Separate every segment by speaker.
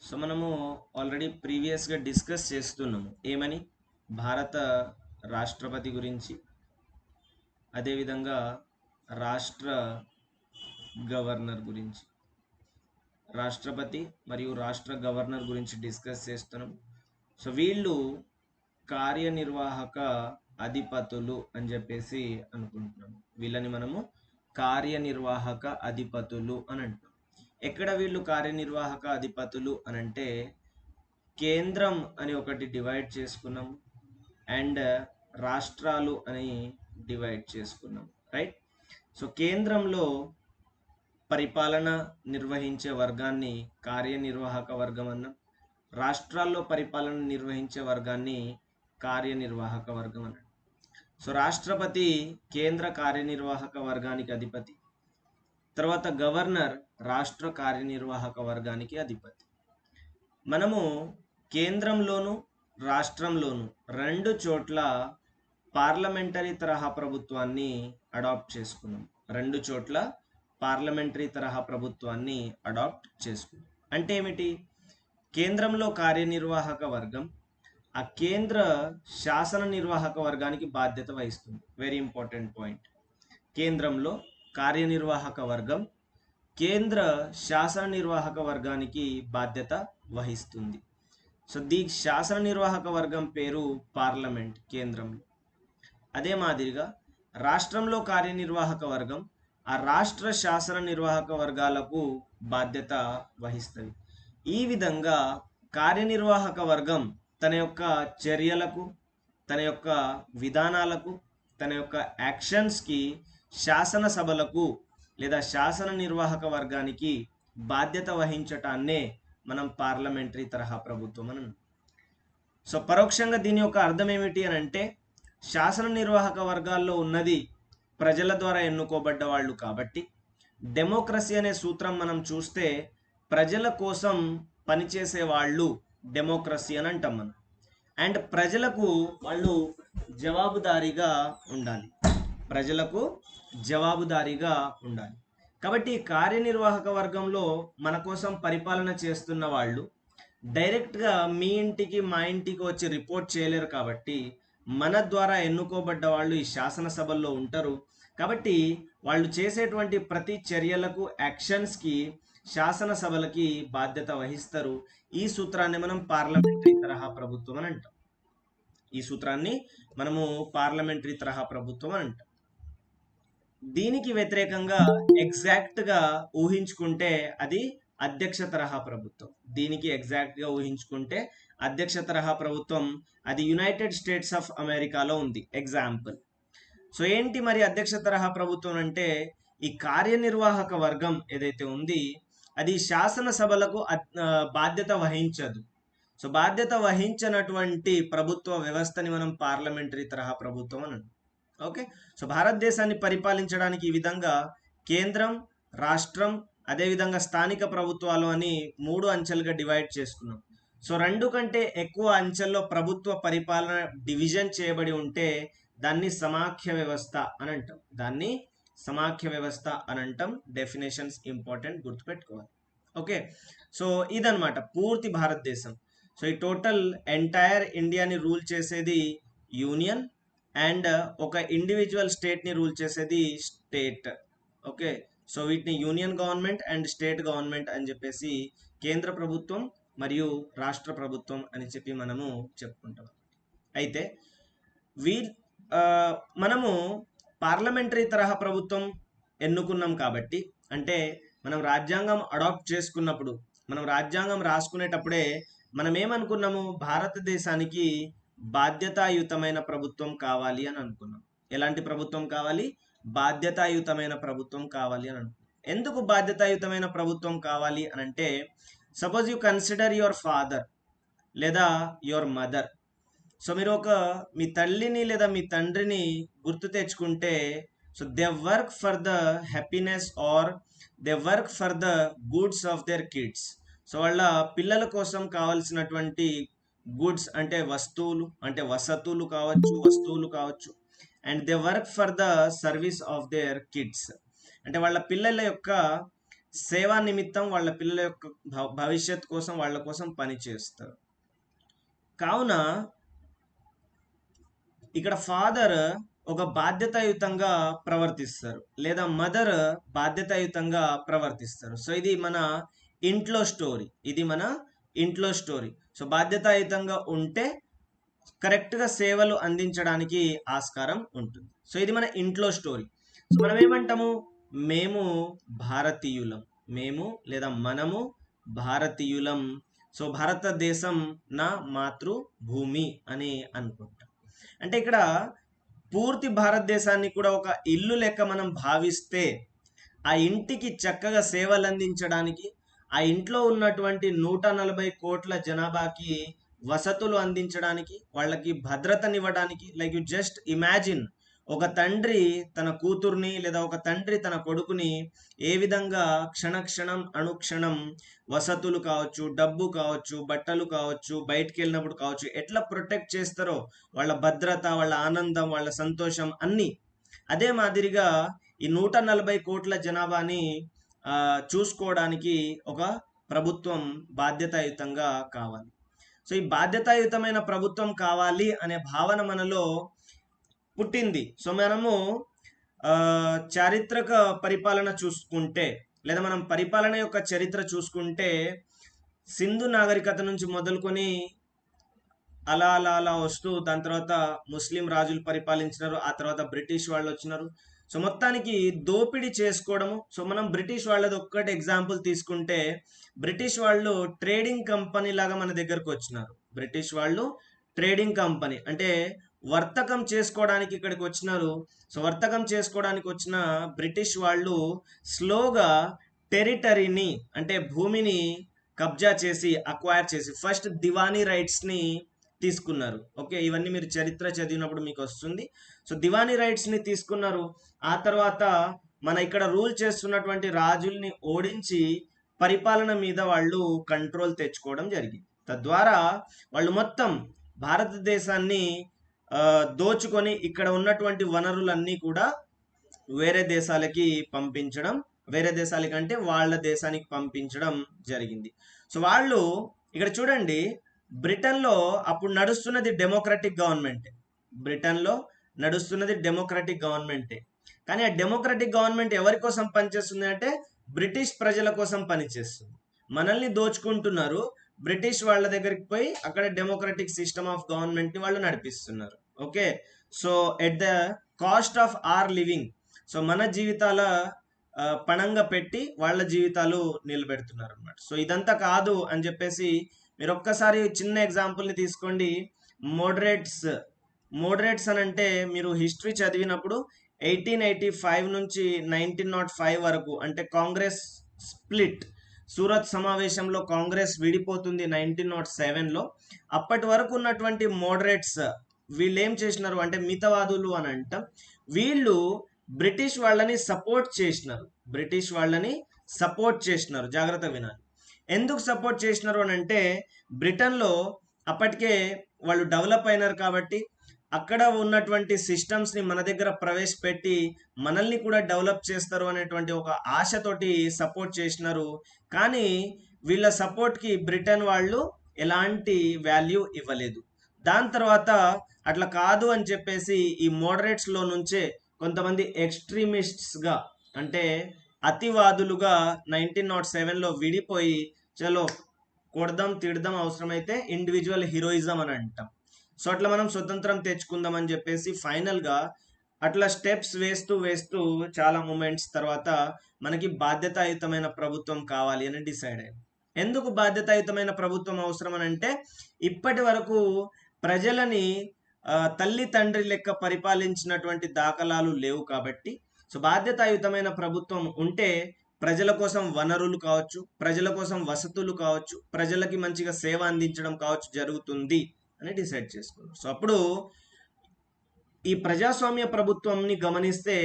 Speaker 1: So మనము already ప్రీవియస్గా discuss చేస్తున్నాము ఏమని భారత రాష్ట్రపతి గురించి, అదేవిధంగా రాష్ట్ర గవర్నర్ గురించి, రాష్ట్రపతి మరియు రాష్ట్ర గవర్నర్ గురించి డిస్కస్ చేస్తున్నాం. సో వీళ్ళు కార్యనిర్వాహక అధిపతులు అని చెప్పేసి అనుకుంటున్నాం. వీళ్ళని మనము కార్యనిర్వాహక అధిపతులు అని అంటాం. ఎక్కడ వీళ్ళు కార్యనిర్వాహక అధిపతులు అని అంటే కేంద్రం అని ఒకటి డివైడ్ చేసుకున్నాం అండ్ రాష్ట్రాలు అని డివైడ్ చేసుకున్నాం, రైట్? సో కేంద్రంలో పరిపాలన నిర్వహించే వర్గాన్ని కార్యనిర్వాహక వర్గం అన్నాం. రాష్ట్రాల్లో పరిపాలన నిర్వహించే వర్గాన్ని కార్యనిర్వాహక వర్గం అన్నాం. సో రాష్ట్రపతి కేంద్ర కార్యనిర్వాహక వర్గానికి అధిపతి, తర్వాత గవర్నర్ రాష్ట్ర కార్యనిర్వాహక వర్గానికి అధిపతి. మనము కేంద్రంలోను రాష్ట్రంలోను రెండు చోట్ల పార్లమెంటరీ తరహా ప్రభుత్వాన్ని అడాప్ట్ చేసుకున్నాం. రెండు చోట్ల పార్లమెంటరీ తరహా ప్రభుత్వాన్ని అడాప్ట్ చేసుకున్నాం. అంటే ఏమిటి? కేంద్రంలో కార్యనిర్వాహక వర్గం ఆ కేంద్ర శాసన నిర్వాహక వర్గానికి బాధ్యత వహిస్తుంది. Very important point. కేంద్రంలో కార్యనిర్వాహక వర్గం కేంద్ర శాసన నిర్వాహక వర్గానికి బాధ్యత వహిస్తుంది. సో శాసన నిర్వాహక వర్గం పేరు పార్లమెంట్ కేంద్రంలో. అదే మాదిరిగా రాష్ట్రంలో కార్యనిర్వాహక వర్గం ఆ రాష్ట్ర శాసన నిర్వాహక వర్గాలకు బాధ్యత వహిస్తుంది. ఈ విధంగా కార్యనిర్వాహక వర్గం తన యొక్క చర్యలకు, తన యొక్క విధానాలకు, తన యొక్క యాక్షన్స్కి శాసనసభలకు లేదా శాసన నిర్వాహక వర్గానికి బాధ్యత వహించటాన్నే మనం పార్లమెంటరీ తరహా ప్రభుత్వం అని. సో పరోక్షంగా దీని యొక్క అర్థం ఏమిటి అని అంటే శాసన నిర్వాహక వర్గాల్లో ఉన్నది ప్రజల ద్వారా ఎన్నుకోబడ్డ వాళ్ళు కాబట్టి డెమోక్రసీ అనే సూత్రం మనం చూస్తే ప్రజల కోసం పనిచేసే వాళ్ళు డెమోక్రసీ అని అంటాం మనం. అండ్ ప్రజలకు వాళ్ళు జవాబుదారీగా ఉండాలి, ప్రజలకు జవాబుదారీగా ఉండాలి. కాబట్టి కార్యనిర్వాహక వర్గంలో మన కోసం పరిపాలన చేస్తున్న వాళ్ళు డైరెక్ట్గా మీ ఇంటికి మా ఇంటికి వచ్చి రిపోర్ట్ చేయలేరు కాబట్టి మన ద్వారా ఎన్నుకోబడ్డ వాళ్ళు ఈ శాసనసభల్లో ఉంటారు. కాబట్టి వాళ్ళు చేసేటువంటి ప్రతి చర్యలకు, యాక్షన్స్కి శాసనసభలకి బాధ్యత వహిస్తారు. ఈ సూత్రాన్ని మనం పార్లమెంటరీ తరహా ప్రభుత్వం అని అంటాం. ఈ సూత్రాన్ని మనము పార్లమెంటరీ తరహా ప్రభుత్వం అని అంటాం. దీనికి వ్యతిరేకంగా ఎగ్జాక్ట్గా ఊహించుకుంటే అది అధ్యక్ష తరహా ప్రభుత్వం. దీనికి ఎగ్జాక్ట్గా ఊహించుకుంటే అధ్యక్ష తరహా ప్రభుత్వం అది యునైటెడ్ స్టేట్స్ ఆఫ్ అమెరికాలో ఉంది ఎగ్జాంపుల్. సో ఏంటి మరి అధ్యక్ష తరహా ప్రభుత్వం అంటే ఈ కార్యనిర్వాహక వర్గం ఏదైతే ఉంది అది శాసనసభలకు బాధ్యత వహించదు. సో బాధ్యత వహించినటువంటి ప్రభుత్వ వ్యవస్థని మనం పార్లమెంటరీ తరహా ప్రభుత్వం అని. ఓకే, సో భారతదేశాన్ని పరిపాలించడానికి ఈ విధంగా కేంద్రం, రాష్ట్రం, అదేవిధంగా స్థానిక ప్రభుత్వాలు అని మూడు అంచెలుగా డివైడ్ చేసుకున్నాం. సో రెండు కంటే ఎక్కువ అంచెల్లో ప్రభుత్వ పరిపాలన డివిజన్ చేయబడి ఉంటే దాన్ని సమాఖ్య వ్యవస్థ అని అంటాం. దాన్ని సమాఖ్య వ్యవస్థ అని అంటాం. డెఫినేషన్స్ ఇంపార్టెంట్, గుర్తుపెట్టుకోవాలి. ఓకే, సో ఇదన్నమాట పూర్తి భారతదేశం. సో ఈ టోటల్ ఎంటైర్ ఇండియాని రూల్ చేసేది యూనియన్ అండ్ ఒక ఇండివిజువల్ స్టేట్ని రూల్ చేసేది స్టేట్. ఓకే, సో వీటిని union government and state government అని చెప్పేసి కేంద్ర ప్రభుత్వం మరియు రాష్ట్ర ప్రభుత్వం అని చెప్పి మనము చెప్పుకుంటాం. అయితే మనము పార్లమెంటరీ తరహా ప్రభుత్వం ఎన్నుకున్నాం కాబట్టి, అంటే మనం రాజ్యాంగం అడాప్ట్ చేసుకున్నప్పుడు, మనం రాజ్యాంగం రాసుకునేటప్పుడే మనం ఏమనుకున్నాము, భారతదేశానికి బాధ్యతాయుతమైన ప్రభుత్వం కావాలి అని అనుకున్నాం. ఎలాంటి ప్రభుత్వం కావాలి? బాధ్యతాయుతమైన ప్రభుత్వం కావాలి అని అనుకున్నాం. ఎందుకు బాధ్యతాయుతమైన ప్రభుత్వం కావాలి అని అంటే, suppose you consider your father లేదా యువర్ మదర్. సో మీరు మీ తల్లిని లేదా మీ తండ్రిని గుర్తు తెచ్చుకుంటే, so they work for the happiness are they work for the goods of their kids. So వాళ్ళ పిల్లల కోసం కావాల్సినటువంటి గుడ్స్ అంటే వస్తువులు, అంటే వసతులు కావచ్చు, వస్తువులు కావచ్చు. And they work for the service of their kids, అంటే వాళ్ళ పిల్లల యొక్క సేవా నిమిత్తం వాళ్ళ పిల్లల యొక్క భవిష్యత్ కోసం వాళ్ళ కోసం పని చేస్తారు. కావున ఇక్కడ ఫాదర్ ఒక బాధ్యతాయుతంగా ప్రవర్తిస్తారు, లేదా మదర్ బాధ్యతాయుతంగా ప్రవర్తిస్తారు. సో ఇది మన ఇంట్లో స్టోరీ, ఇది మన ఇంట్లో స్టోరీ. సో బాధ్యతాయుతంగా ఉంటే కరెక్ట్గా సేవలు అందించడానికి ఆస్కారం ఉంటుంది. సో ఇది మన ఇంట్లో స్టోరీ. సో మనం ఏమంటాము, మేము భారతీయులం, మేము లేదా మనము భారతీయులం. సో భారతదేశం నా మాతృభూమి అని అనుకుంటాం. అంటే ఇక్కడ పూర్తి భారతదేశాన్ని కూడా ఒక ఇల్లు లెక్క మనం భావిస్తే ఆ ఇంటికి చక్కగా సేవలు అందించడానికి, ఆ ఇంట్లో ఉన్నటువంటి 140 కోట్ల జనాభాకి వసతులు అందించడానికి, వాళ్ళకి భద్రతనివ్వడానికి, లైక్ యు జస్ట్ ఇమాజిన్ ఒక తండ్రి తన కూతుర్ని లేదా ఒక తండ్రి తన కొడుకుని ఏ విధంగా క్షణక్షణం అనుక్షణం వసతులు కావచ్చు, డబ్బు కావచ్చు, బట్టలు కావచ్చు, బయటికి వెళ్ళినప్పుడు కావచ్చు, ఎట్లా ప్రొటెక్ట్ చేస్తారో, వాళ్ళ భద్రత, వాళ్ళ ఆనందం, వాళ్ళ సంతోషం అన్నీ. అదే మాదిరిగా ఈ 140 కోట్ల జనాభాని చూసుకోవడానికి ఒక ప్రభుత్వం బాధ్యతాయుతంగా కావాలి. సో ఈ బాధ్యతాయుతమైన ప్రభుత్వం కావాలి అనే భావన మనలో పుట్టింది. సో మనము చారిత్రక పరిపాలన చూసుకుంటే, లేదా మనం పరిపాలన యొక్క చరిత్ర చూసుకుంటే, సింధు నాగరికత నుంచి మొదలుకొని అలా అలా అలా వస్తూ దాని తర్వాత ముస్లిం రాజులు పరిపాలించినారు, ఆ తర్వాత బ్రిటిష్ వాళ్ళు వచ్చినారు. సో మొత్తానికి దోపిడీ చేసుకోవడము. సో మనం బ్రిటిష్ వాళ్ళది ఒక్కటి ఎగ్జాంపుల్ తీసుకుంటే, బ్రిటిష్ వాళ్ళు ట్రేడింగ్ కంపెనీ లాగా మన దగ్గరకు వచ్చినారు. బ్రిటిష్ వాళ్ళు ట్రేడింగ్ కంపెనీ అంటే వర్తకం చేసుకోవడానికి ఇక్కడికి వచ్చినారు. సో వర్తకం చేసుకోవడానికి వచ్చిన బ్రిటిష్ వాళ్ళు స్లోగా టెరిటరీని అంటే భూమిని కబ్జా చేసి, అక్వైర్ చేసి, ఫస్ట్ దివానీ రైట్స్ని తీసుకున్నారు. ఓకే, ఇవన్నీ మీరు చరిత్ర చదివినప్పుడు మీకు వస్తుంది. సో దివానీ రైట్స్ని తీసుకున్నారు. ఆ తర్వాత మన ఇక్కడ రూల్ చేస్తున్నటువంటి రాజుల్ని ఓడించి పరిపాలన మీద వాళ్ళు కంట్రోల్ తెచ్చుకోవడం జరిగింది. తద్వారా వాళ్ళు మొత్తం భారతదేశాన్ని దోచుకొని ఇక్కడ ఉన్నటువంటి వనరులన్నీ కూడా వేరే దేశాలకి పంపించడం, వేరే దేశాలకంటే వాళ్ళ దేశానికి పంపించడం జరిగింది. సో వాళ్ళు ఇక్కడ చూడండి, బ్రిటన్లో అప్పుడు నడుస్తున్నది డెమోక్రటిక్ గవర్నమెంటే. బ్రిటన్లో నడుస్తున్నది డెమోక్రటిక్ గవర్నమెంటే. కానీ ఆ డెమోక్రటిక్ గవర్నమెంట్ ఎవరి కోసం పనిచేస్తుంది అంటే బ్రిటిష్ ప్రజల కోసం పనిచేస్తుంది. మనల్ని దోచుకుంటున్నారు, బ్రిటిష్ వాళ్ళ దగ్గరికి పోయి అక్కడ డెమోక్రటిక్ సిస్టమ్ ఆఫ్ గవర్నమెంట్ని వాళ్ళు నడిపిస్తున్నారు. Okay, so at the cost of our living, so మన జీవితాల పణంగా పెట్టి వాళ్ళ జీవితాలు నిలబెడుతున్నారు అన్నమాట. సో ఇదంతా కాదు అని చెప్పేసి మీరు ఒక్కసారి చిన్న ఎగ్జాంపుల్ని తీసుకోండి. మోడరేట్స్ అని అంటే మీరు హిస్టరీ చదివినప్పుడు 1885 నుంచి 1905 వరకు, అంటే కాంగ్రెస్ స్ప్లిట్, సూరత్ సమావేశంలో కాంగ్రెస్ విడిపోతుంది 1907లో. అప్పటి వరకు ఉన్నటువంటి మోడరేట్స్ వీళ్ళు ఏం చేసినారు అంటే మితవాదులు అని అంటాం. వీళ్ళు బ్రిటిష్ వాళ్ళని సపోర్ట్ చేసినారు. జాగ్రత్త వినాలి. ఎందుకు సపోర్ట్ చేసినారు అని అంటే బ్రిటన్లో అప్పటికే వాళ్ళు డెవలప్ అయినారు కాబట్టి అక్కడ ఉన్నటువంటి సిస్టమ్స్ని మన దగ్గర ప్రవేశపెట్టి మనల్ని కూడా డెవలప్ చేస్తారు అనేటువంటి ఒక ఆశతోటి సపోర్ట్ చేసినారు. కానీ వీళ్ళ సపోర్ట్కి బ్రిటన్ వాళ్ళు ఎలాంటి వాల్యూ ఇవ్వలేదు. దాని తర్వాత అట్లా కాదు అని చెప్పేసి ఈ మోడరేట్స్లో నుంచే కొంతమంది ఎక్స్ట్రీమిస్ట్స్గా అంటే అతివాదులుగా 1907లో విడిపోయి చలో కొడదాం తిడదాం, అవసరమైతే ఇండివిజువల్ హీరోయిజం అని అంటాం. సో అట్లా మనం స్వతంత్రం తెచ్చుకుందాం అని చెప్పేసి ఫైనల్గా అట్లా స్టెప్స్ వేస్తూ చాలా మూమెంట్స్ తర్వాత మనకి బాధ్యతాయుతమైన ప్రభుత్వం కావాలి అని డిసైడ్ అయ్యాం. ఎందుకు బాధ్యతాయుతమైన ప్రభుత్వం అవసరం అని అంటే ఇప్పటి వరకు ప్రజలని తల్లి తండ్రి లెక్క పరిపాలించినటువంటి దాఖలాలు లేవు కాబట్టి, సో బాధ్యతాయుతమైన ప్రభుత్వం ఉంటే ప్రజల కోసం వనరులు కావచ్చు, ప్రజల కోసం వసతులు కావచ్చు, ప్రజలకి మంచిగా సేవ అందించడం కావచ్చు జరుగుతుంది అని డిసైడ్ చేసుకున్నారు. సో అప్పుడు ఈ ప్రజాస్వామ్య ప్రభుత్వంని గమనిస్తే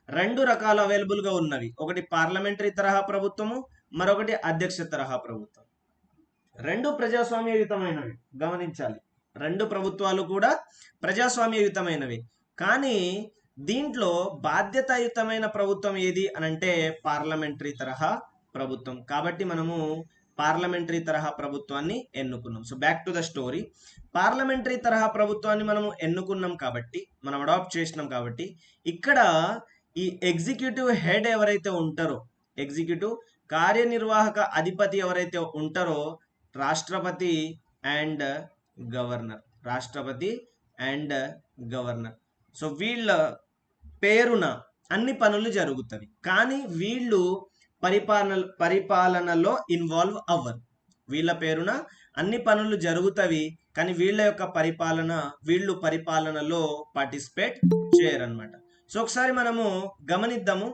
Speaker 1: 2 రకాలు అవైలబుల్గా ఉన్నవి. ఒకటి పార్లమెంటరీ తరహా ప్రభుత్వము, మరొకటి అధ్యక్ష తరహా ప్రభుత్వం. 2 ప్రజాస్వామ్యయుతమైనవి, గమనించాలి. 2 ప్రభుత్వాలు కూడా ప్రజాస్వామ్యయుతమైనవి. కానీ దీంట్లో బాధ్యతాయుతమైన ప్రభుత్వం ఏది అనంటే పార్లమెంటరీ తరహా ప్రభుత్వం. కాబట్టి మనము పార్లమెంటరీ తరహా ప్రభుత్వాన్ని ఎన్నుకున్నాం. So back to the story. Parliamentary తరహా ప్రభుత్వాన్ని మనము ఎన్నుకున్నాం కాబట్టి, మనం అడాప్ట్ చేసినాం కాబట్టి, ఇక్కడ ఈ ఎగ్జిక్యూటివ్ హెడ్ ఎవరైతే ఉంటారో, ఎగ్జిక్యూటివ్ కార్యనిర్వాహక అధిపతి ఎవరైతే ఉంటారో, రాష్ట్రపతి అండ్ గవర్నర్. రాష్ట్రపతి అండ్ గవర్నర్. సో వీళ్ళ పేరున అన్ని పనులు జరుగుతవి. కానీ వీళ్ళు పరిపాలనలో ఇన్వాల్వ్ అవ్వరు. వీళ్ళ పేరున అన్ని పనులు జరుగుతవి, కానీ వీళ్ళ యొక్క వీళ్ళు పరిపాలనలో పార్టిసిపేట్ చేయరన్నమాట. సో ఒకసారి మనము గమనిద్దాము.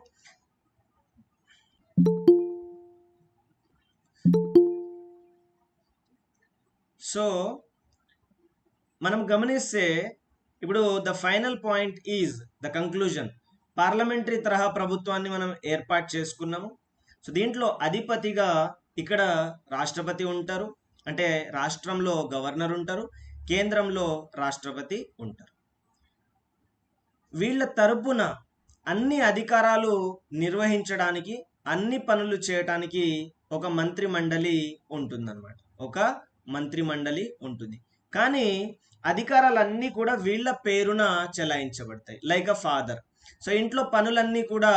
Speaker 1: సో మనం గమనిస్తే ఇప్పుడు the final point is the conclusion. Parliamentary తరహా ప్రభుత్వాన్ని మనం ఏర్పాటు చేసుకున్నాము. సో దీంట్లో అధిపతిగా ఇక్కడ రాష్ట్రపతి ఉంటారు, అంటే రాష్ట్రంలో గవర్నర్ ఉంటారు, కేంద్రంలో రాష్ట్రపతి ఉంటారు. వీళ్ళ తరపున అన్ని అధికారాలు నిర్వహించడానికి, అన్ని పనులు చేయటానికి ఒక మంత్రి మండలి ఉంటుందన్నమాట. ఒక మంత్రి మండలి ఉంటుంది. కానీ అధికారాలన్నీ కూడా వీళ్ళ పేరున చెలాయించబడతాయి, లైక్ అ ఫాదర్. సో ఇంట్లో పనులన్నీ కూడా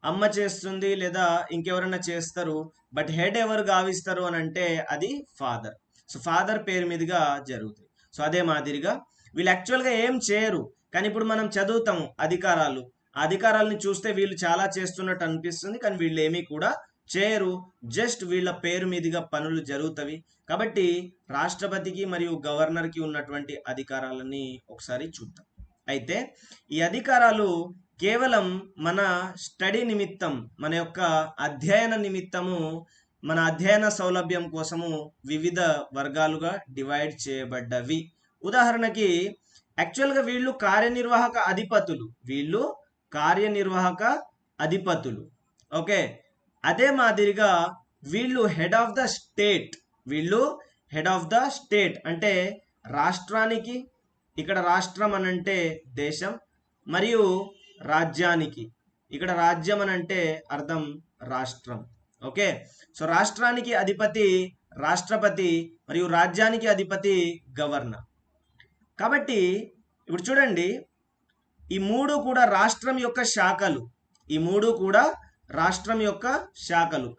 Speaker 1: అమ్మ చేస్తుంది లేదా ఇంకెవరన్నా చేస్తారు, బట్ హెడ్ ఎవరు గావిస్తారు అని అంటే అది ఫాదర్. సో ఫాదర్ పేరు మీదుగా జరుగుతుంది. సో అదే మాదిరిగా వీళ్ళు యాక్చువల్గా ఏం చేయరు, కానీ ఇప్పుడు మనం చదువుతాము అధికారాలని చూస్తే వీళ్ళు చాలా చేస్తున్నట్టు అనిపిస్తుంది, కానీ వీళ్ళు ఏమీ కూడా చేయరు. జస్ట్ వీళ్ళ పేరు మీదుగా పనులు జరుగుతవి. కాబట్టి రాష్ట్రపతికి మరియు గవర్నర్కి ఉన్నటువంటి అధికారాలని ఒకసారి చూద్దాం. అయితే ఈ అధికారాలు కేవలం మన స్టడీ నిమిత్తం, మన యొక్క అధ్యయన నిమిత్తము, మన అధ్యయన సౌలభ్యం కోసము వివిధ వర్గాలుగా డివైడ్ చేయబడ్డవి. ఉదాహరణకి యాక్చువల్గా వీళ్ళు కార్యనిర్వాహక అధిపతులు. ఓకే, అదే మాదిరిగా వీళ్ళు హెడ్ ఆఫ్ ద స్టేట్ అంటే రాష్ట్రానికి, ఇక్కడ రాష్ట్రం అనంటే దేశం, మరియు రాజ్యానికి, ఇక్కడ రాజ్యం అనంటే అర్థం రాష్ట్రం. ఓకే, సో రాష్ట్రానికి అధిపతి రాష్ట్రపతి మరియు రాజ్యానికి అధిపతి గవర్నర్. కాబట్టి ఇప్పుడు చూడండి, ఈ మూడు కూడా రాష్ట్రం యొక్క శాఖలు,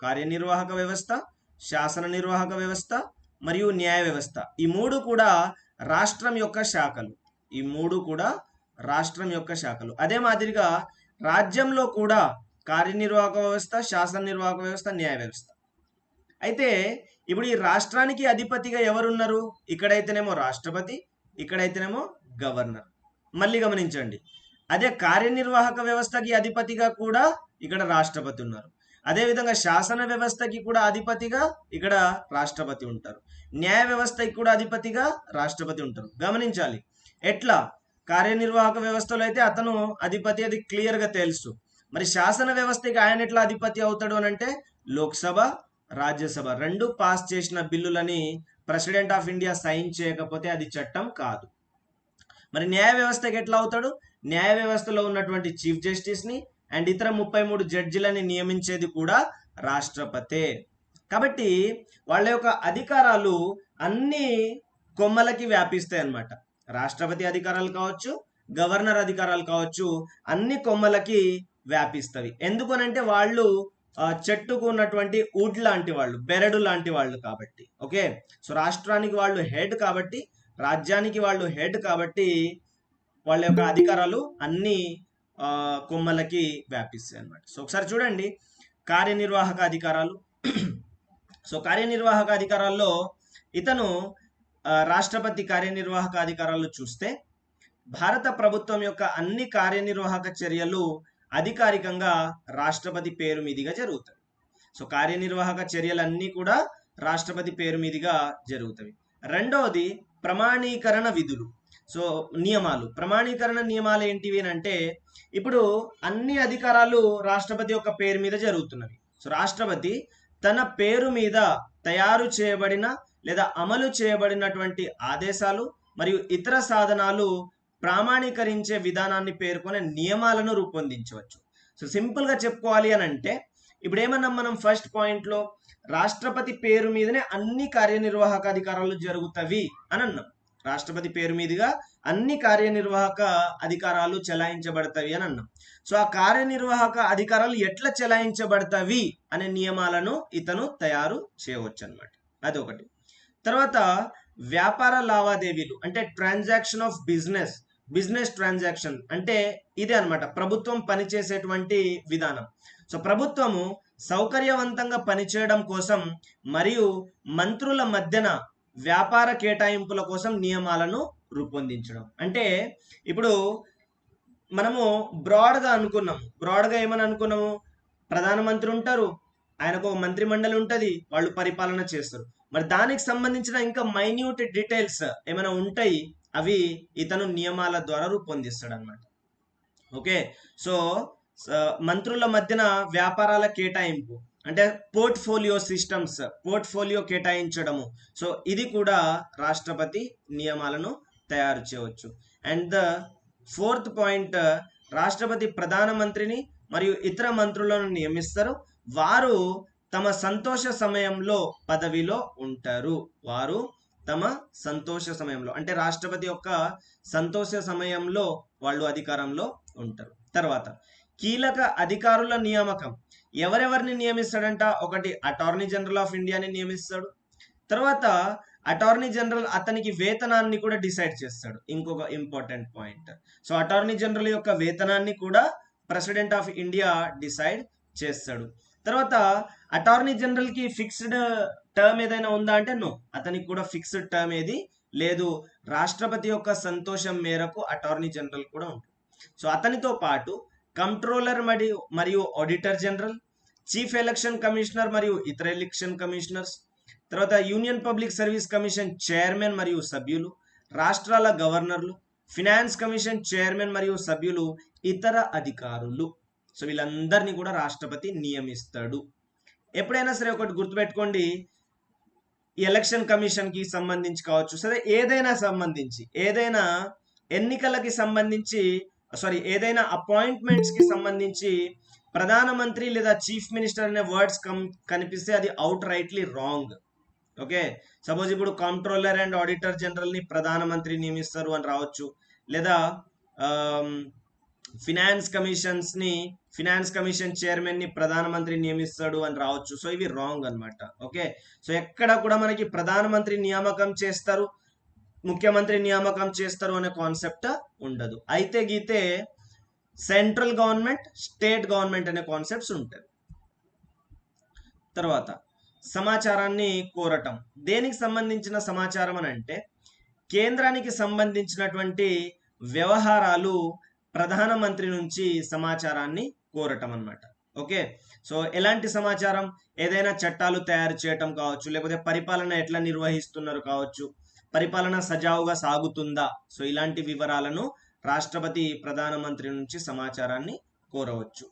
Speaker 1: కార్యనిర్వాహక వ్యవస్థ, శాసన నిర్వాహక వ్యవస్థ మరియు న్యాయ వ్యవస్థ. ఈ మూడు కూడా రాష్ట్రం యొక్క శాఖలు. అదే మాదిరిగా రాజ్యంలో కూడా కార్యనిర్వాహక వ్యవస్థ, శాసన నిర్వాహక వ్యవస్థ, న్యాయ వ్యవస్థ. అయితే ఇప్పుడు ఈ రాష్ట్రానికి అధిపతిగా ఎవరున్నారు? ఇక్కడైతేనేమో రాష్ట్రపతి, ఇక్కడైతేనేమో గవర్నర్. మళ్ళీ గమనించండి, అదే కార్యనిర్వాహక వ్యవస్థకి అధిపతిగా కూడా ఇక్కడ రాష్ట్రపతి ఉన్నారు. అదేవిధంగా శాసన వ్యవస్థకి కూడా అధిపతిగా ఇక్కడ రాష్ట్రపతి ఉంటారు. న్యాయ వ్యవస్థకి కూడా అధిపతిగా రాష్ట్రపతి ఉంటారు. గమనించాలి ఎట్లా. కార్యనిర్వాహక వ్యవస్థలో అయితే అతను అధిపతి, అది క్లియర్గా తెలుసు. మరి శాసన వ్యవస్థకి ఆయన ఎట్లా అధిపతి అవుతాడు అని అంటే, లోక్సభ, రాజ్యసభ రెండు పాస్ చేసిన బిల్లులని ప్రెసిడెంట్ ఆఫ్ ఇండియా సైన్ చేయకపోతే అది చట్టం కాదు. మరి న్యాయ వ్యవస్థకి ఎట్లా అవుతాడు? న్యాయ వ్యవస్థలో ఉన్నటువంటి చీఫ్ జస్టిస్ని అండ్ ఇతర 33 జడ్జిలని నియమించేది కూడా రాష్ట్రపతే. కాబట్టి వాళ్ళ యొక్క అధికారాలు అన్ని కొమ్మలకి వ్యాపిస్తాయి అన్నమాట. రాష్ట్రపతి అధికారాలు కావచ్చు, గవర్నర్ అధికారాలు కావచ్చు, అన్ని కొమ్మలకి వ్యాపిస్తవి. ఎందుకనంటే వాళ్ళు చెట్టుకు ఉన్నటువంటి వుడ్ లాంటి వాళ్ళు, బెరడు లాంటి వాళ్ళు కాబట్టి. ఓకే, సో రాష్ట్రానికి వాళ్ళు హెడ్ కాబట్టి, రాజ్యానికి వాళ్ళు హెడ్ కాబట్టి వాళ్ళ యొక్క అధికారాలు అన్ని కొమ్మలకి వ్యాపిస్తాయి అన్నమాట. సో ఒకసారి చూడండి కార్యనిర్వాహక అధికారాలు. సో కార్యనిర్వాహక అధికారాల్లో ఇతను రాష్ట్రపతి కార్యనిర్వాహక అధికారాలు చూస్తే, భారత ప్రభుత్వం యొక్క అన్ని కార్యనిర్వాహక చర్యలు అధికారికంగా రాష్ట్రపతి పేరు మీదుగా జరుగుతాయి. సో కార్యనిర్వాహక చర్యలన్నీ కూడా రాష్ట్రపతి పేరు మీదుగా జరుగుతాయి. రెండవది ప్రమాణీకరణ విధులు. సో ప్రమాణీకరణ నియమాలు ఏంటివి అంటే, ఇప్పుడు అన్ని అధికారాలు రాష్ట్రపతి యొక్క పేరు మీద జరుగుతున్నవి. సో రాష్ట్రపతి తన పేరు మీద తయారు చేయబడిన లేదా అమలు చేయబడినటువంటి ఆదేశాలు మరియు ఇతర సాధనాలు ప్రామాణీకరించే విధానాన్ని పేర్కొనే నియమాలను రూపొందించవచ్చు. సో సింపుల్గా చెప్పుకోవాలి అని అంటే, ఇప్పుడు ఏమన్నాం మనం ఫస్ట్ పాయింట్ లో, రాష్ట్రపతి పేరు మీదనే అన్ని కార్యనిర్వాహక అధికారాలు జరుగుతవి అని అన్నాం. రాష్ట్రపతి పేరు మీదుగా అన్ని కార్యనిర్వాహక అధికారాలు చెలాయించబడతాయి అని అన్నాం. సో ఆ కార్యనిర్వాహక అధికారాలు ఎట్లా చెలాయించబడతాయి అనే నియమాలను ఇతను తయారు చేయవచ్చు అనమాట. అదొకటి. తర్వాత వ్యాపార లావాదేవీలు అంటే ట్రాన్సాక్షన్ ఆఫ్ బిజినెస్ ట్రాన్సాక్షన్ అంటే ఇదే అనమాట, ప్రభుత్వం పనిచేసేటువంటి విధానం. సో ప్రభుత్వము సౌకర్యవంతంగా పనిచేయడం కోసం మరియు మంత్రుల మధ్యన వ్యాపార కేటాయింపుల కోసం నియమాలను రూపొందించడం. అంటే ఇప్పుడు మనము బ్రాడ్గా ఏమని అనుకున్నాము, ప్రధానమంత్రి ఉంటారు, ఆయనకు ఒక మంత్రి మండలి ఉంటుంది, వాళ్ళు పరిపాలన చేస్తారు. మరి దానికి సంబంధించిన ఇంకా మైన్యూట్ డీటెయిల్స్ ఏమైనా ఉంటాయి, అవి ఇతను నియమాల ద్వారా రూపొందిస్తాడు అనమాట. ఓకే, సో మంత్రుల మధ్యన వ్యాపారాల కేటాయింపు అంటే పోర్ట్ఫోలియో కేటాయించడము. సో ఇది కూడా రాష్ట్రపతి నియమాలను తయారు చేయవచ్చు. అండ్ ద ఫోర్త్ పాయింట్, రాష్ట్రపతి ప్రధానమంత్రిని మరియు ఇతర మంత్రులను నియమిస్తారు. వారు తమ సంతోష సమయంలో పదవిలో ఉంటారు. అంటే రాష్ట్రపతి యొక్క సంతోష సమయంలో వాళ్ళు అధికారంలో ఉంటారు. తర్వాత కీలక అధికారుల నియామకం. ఎవరెవరిని నియమిస్తాడంట? ఒకటి అటార్నీ జనరల్ ఆఫ్ ఇండియాని నియమిస్తాడు. తర్వాత అటార్నీ జనరల్ అతనికి వేతనాన్ని కూడా డిసైడ్ చేస్తాడు. ఇంకొక important point. So attorney general యొక్క వేతనాన్ని కూడా ప్రెసిడెంట్ ఆఫ్ ఇండియా డిసైడ్ చేస్తాడు. తర్వాత అటార్నీ జనరల్ కి ఫిక్స్డ్ టర్మ్ ఏదైనా ఉందా అంటే నో, అతనికి కూడా ఫిక్స్డ్ టర్మ్ ఏది లేదు. రాష్ట్రపతి యొక్క సంతోషం మేరకు అటార్నీ జనరల్ కూడా ఉంటుంది. సో అతనితో పాటు కంట్రోలర్ మరియు auditor general, chief election commissioner మరియు ఇతర ఎలక్షన్ కమిషనర్స్, తర్వాత union public service commission chairman మరియు సభ్యులు, రాష్ట్రాల గవర్నర్లు, ఫినాన్స్ కమిషన్ చైర్మన్ మరియు సభ్యులు, ఇతర అధికారులు. సో వీళ్ళందరినీ కూడా రాష్ట్రపతి నియమిస్తాడు. ఎప్పుడైనా సరే ఒకటి గుర్తుపెట్టుకోండి, ఎలక్షన్ కమిషన్ కి సంబంధించి కావచ్చు, సరే ఏదైనా ఎన్నికలకి సంబంధించి ఏదైనా అపాయింట్మెంట్స్ కి సంబంధించి ప్రధానమంత్రి లేదా చీఫ్ మినిస్టర్ అనే వర్డ్స్ కనిపిస్తే అది out rightly wrong. Okay, suppose ఇప్పుడు కంట్రోలర్ అండ్ ఆడిటర్ జనరల్ ని ప్రధానమంత్రి నియమిస్తారు అని రావచ్చు, లేదా ఫినాన్స్ కమిషన్ చైర్మన్ ని ప్రధానమంత్రి నియమిస్తాడు అని రావచ్చు. సో ఇవి రాంగ్ అన్నమాట. ఓకే, సో ఎక్కడ కూడా మనకి ప్రధానమంత్రి నియామకం చేస్తారు, ముఖ్యమంత్రి నియామకం చేస్తారు అనే కాన్సెప్ట్ ఉండదు. అయితే గీతే సెంట్రల్ గవర్నమెంట్, స్టేట్ గవర్నమెంట్ అనే కాన్సెప్ట్స్ ఉంటాయి. తర్వాత సమాచారాన్ని కోరటం. దేనికి సంబంధించిన సమాచారం అని అంటే, కేంద్రానికి సంబంధించినటువంటి వ్యవహారాలు ప్రధానమంత్రి నుంచి సమాచారాన్ని కోరటం అన్నమాట. ఓకే, సో ఎలాంటి సమాచారం? ఏదైనా చట్టాలు తయారు చేయటం కావచ్చు, లేకపోతే పరిపాలన ఎట్లా నిర్వహిస్తున్నారు కావచ్చు, పరిపాలన సజావుగా సాగుతుందా, సో ఇలాంటి వివరాలను రాష్ట్రపతి ప్రధానమంత్రి నుంచి సమాచారాన్ని కోరవచ్చు.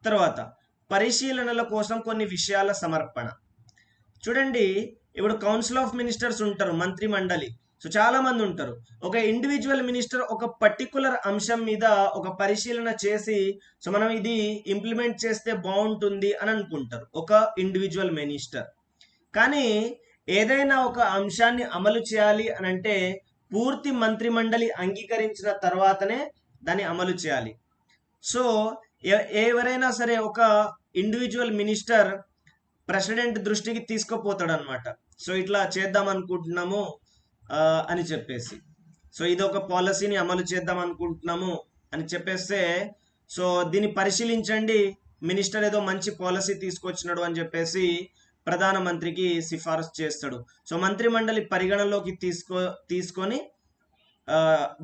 Speaker 1: తర్వాత పరిశీలనల కోసం కొన్ని విషయాల సమర్పణ. చూడండి, ఇప్పుడు కౌన్సిల్ ఆఫ్ మినిస్టర్స్ ఉంటారు, మంత్రి మండలి. సో చాలా మంది ఉంటారు. ఒక ఇండివిజువల్ మినిస్టర్ ఒక పర్టికులర్ అంశం మీద ఒక పరిశీలన చేసి, సో మనం ఇది ఇంప్లిమెంట్ చేస్తే బాగుంటుంది అని అనుకుంటారు ఒక ఇండివిజువల్ మినిస్టర్. కానీ ఏదైనా ఒక అంశాన్ని అమలు చేయాలి అని అంటే పూర్తి మంత్రి మండలి అంగీకరించిన తర్వాతనే దాన్ని అమలు చేయాలి. సో ఎవరైనా సరే ఒక ఇండివిజువల్ మినిస్టర్ ప్రెసిడెంట్ దృష్టికి తీసుకుపోతాడు అనమాట. సో ఇట్లా చేద్దాం అనుకుంటున్నాము అని చెప్పేసి, సో ఇది ఒక పాలసీని అమలు చేద్దాం అనుకుంటున్నాము అని చెప్పేస్తే, సో దీన్ని పరిశీలించండి, మినిస్టర్ ఏదో మంచి పాలసీ తీసుకొచ్చినాడు అని చెప్పేసి ప్రధానమంత్రికి సిఫారసు చేస్తాడు. సో మంత్రి మండలి పరిగణలోకి తీసుకొని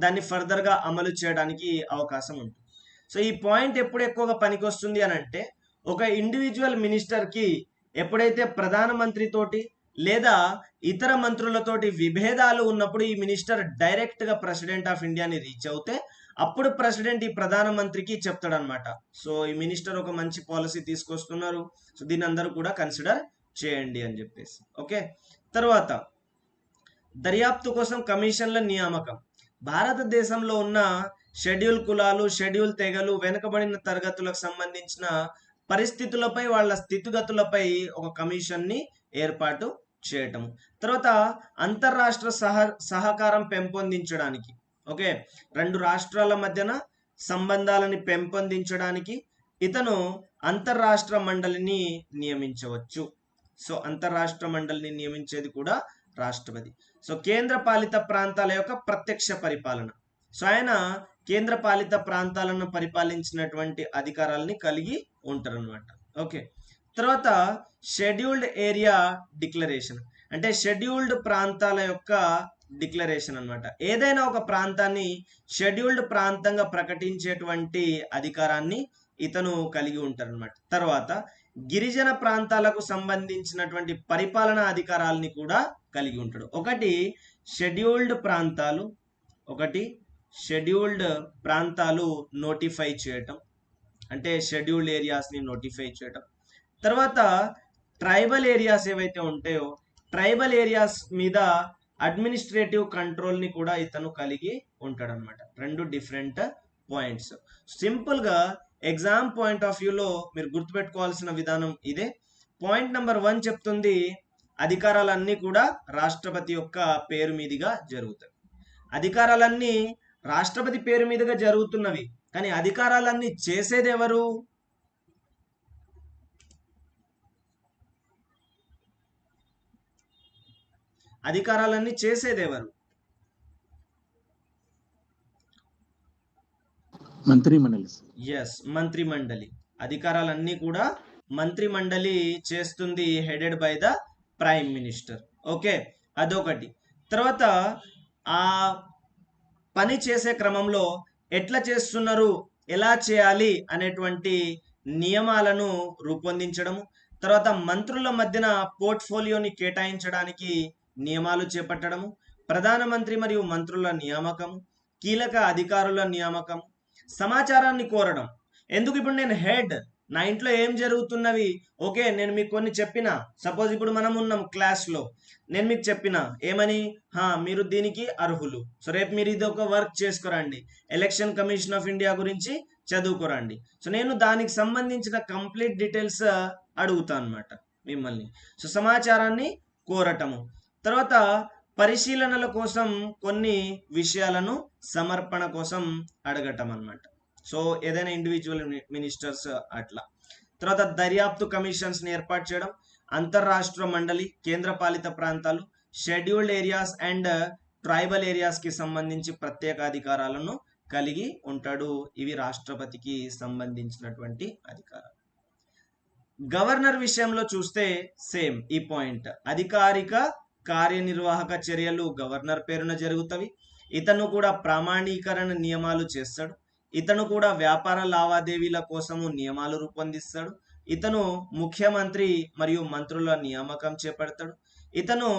Speaker 1: దాన్ని ఫర్దర్గా అమలు చేయడానికి అవకాశం ఉంటుంది. సో ఈ పాయింట్ ఎప్పుడు ఎక్కువగా పనికి వస్తుంది అని అంటే, ఒక ఇండివిజువల్ మినిస్టర్కి ఎప్పుడైతే ప్రధానమంత్రి తోటి లేదా ఇతర మంత్రులతోటి విభేదాలు ఉన్నప్పుడు ఈ మినిస్టర్ డైరెక్ట్గా ప్రెసిడెంట్ ఆఫ్ ఇండియాని రీచ్ అవుతే అప్పుడు ప్రెసిడెంట్ ఈ ప్రధానమంత్రికి చెప్తాడనమాట. సో ఈ మినిస్టర్ ఒక మంచి పాలసీ తీసుకొస్తున్నారు, సో దీన్ని అందరూ కూడా కన్సిడర్ చేయండి అని చెప్పేసి. ఓకే, తర్వాత దర్యాప్తు కోసం కమిషన్ల నియామకం. భారతదేశంలో ఉన్న షెడ్యూల్ కులాలు, షెడ్యూల్ తెగలు, వెనుకబడిన తరగతులకు సంబంధించిన పరిస్థితులపై వాళ్ళ స్థితిగతులపై ఒక కమిషన్ని ఏర్పాటు చేయటము. తర్వాత అంతర్రాష్ట్ర సహకారం పెంపొందించడానికి, ఓకే, రెండు రాష్ట్రాల మధ్యన సంబంధాలని పెంపొందించడానికి ఇతను అంతర్రాష్ట్ర మండలిని నియమించవచ్చు. సో అంతర్రాష్ట్ర మండలిని నియమించేది కూడా రాష్ట్రపతి. సో కేంద్ర పాలిత ప్రాంతాల యొక్క ప్రత్యక్ష పరిపాలన, సో ఆయన కేంద్ర పాలిత ప్రాంతాలను పరిపాలించినటువంటి అధికారాలని కలిగి ఉంటారు అనమాట. ఓకే, తర్వాత షెడ్యూల్డ్ ఏరియా డిక్లరేషన్, అంటే షెడ్యూల్డ్ ప్రాంతాల యొక్క డిక్లరేషన్ అనమాట. ఏదైనా ఒక ప్రాంతాన్ని షెడ్యూల్డ్ ప్రాంతంగా ప్రకటించేటువంటి అధికారాన్ని ఇతను కలిగి ఉంటారు అనమాట. తర్వాత గిరిజన ప్రాంతాలకు సంబంధించినటువంటి పరిపాలనా అధికారాలని కూడా కలిగి ఉంటాడు. ఒకటి షెడ్యూల్డ్ ప్రాంతాలు నోటిఫై చేయటం, అంటే షెడ్యూల్డ్ ఏరియాస్ని నోటిఫై చేయటం. తర్వాత ట్రైబల్ ఏరియాస్ ఏవైతే ఉంటాయో ట్రైబల్ ఏరియాస్ మీద అడ్మినిస్ట్రేటివ్ కంట్రోల్ని కూడా ఇతను కలిగి ఉంటాడు అనమాట. రెండు డిఫరెంట్ పాయింట్స్. సింపుల్గా ఎగ్జామ్ పాయింట్ ఆఫ్ వ్యూలో మీరు గుర్తుపెట్టుకోవాల్సిన విధానం ఇదే. పాయింట్ నెంబర్ 1 చెప్తుంది అధికారాలన్నీ కూడా రాష్ట్రపతి యొక్క పేరు మీదుగా జరుగుతాయి. అధికారాలన్నీ రాష్ట్రపతి పేరు మీదుగా జరుగుతున్నవి, కానీ అధికారాలన్నీ చేసేది ఎవరు? అధికారాలన్నీ చేసేది ఎవరు?
Speaker 2: మంత్రిమండలి.
Speaker 1: ఎస్, మంత్రిమండలి. అధికారాలన్నీ కూడా మంత్రిమండలి చేస్తుంది, headed by the prime minister. Okay, అదొకటి. తర్వాత ఆ పని చేసే క్రమంలో ఎట్లా చేస్తున్నారు, ఎలా చేయాలి అనేటువంటి నియమాలను రూపొందించడము. తర్వాత మంత్రుల మధ్యన పోర్ట్ఫోలియోని కేటాయించడానికి నియమాలు చేపట్టడము, ప్రధానమంత్రి మరియు మంత్రుల నియామకం, కీలక అధికారుల నియామకం, సమాచారాన్ని కోరడం. ఎందుకు ఇప్పుడు నేను హెడ్, నా ఇంట్లో ఏం జరుగుతున్నవి, ఓకే నేను మీకు కొన్ని చెప్పిన, సపోజ్ ఇప్పుడు మనం ఉన్నాం క్లాస్లో, నేను మీకు చెప్పిన ఏమని, మీరు దీనికి అర్హులు, సో రేపు మీరు ఇది ఒక వర్క్ చేసుకోరండి, ఎలక్షన్ కమిషన్ ఆఫ్ ఇండియా గురించి చదువుకోరండి. సో నేను దానికి సంబంధించిన కంప్లీట్ డీటెయిల్స్ అడుగుతాను అనమాట మిమ్మల్ని. సో సమాచారాన్ని కోరటము. తర్వాత పరిశీలనల కోసం కొన్ని విషయాలను సమర్పణ కోసం అడగటం అన్నమాట. సో ఏదైనా ఇండివిజువల్ మినిస్టర్స్ అట్లా. తర్వాత దర్యాప్తు కమిషన్స్ని ఏర్పాటు చేయడం, అంతర్రాష్ట్ర మండలి, కేంద్రపాలిత ప్రాంతాలు, షెడ్యూల్డ్ ఏరియాస్ అండ్ ట్రైబల్ ఏరియాస్కి సంబంధించి ప్రత్యేక అధికారాలను కలిగి ఉంటాడు. ఇవి రాష్ట్రపతికి సంబంధించినటువంటి అధికారాలు. గవర్నర్ విషయంలో చూస్తే సేమ్ ఈ పాయింట్. అధికారిక కార్యనిర్వాహక చర్యలు గవర్నర్ పేరున జరుగుతవి. ఇతను కూడా ప్రామాణీకరణ నియమాలు చేస్తాడు. ఇతను కూడా వ్యాపార లావాదేవీల కోసము నియమాలు రూపొందిస్తాడు. ఇతను ముఖ్యమంత్రి మరియు మంత్రుల నియామకం చేపడతాడు. ఇతను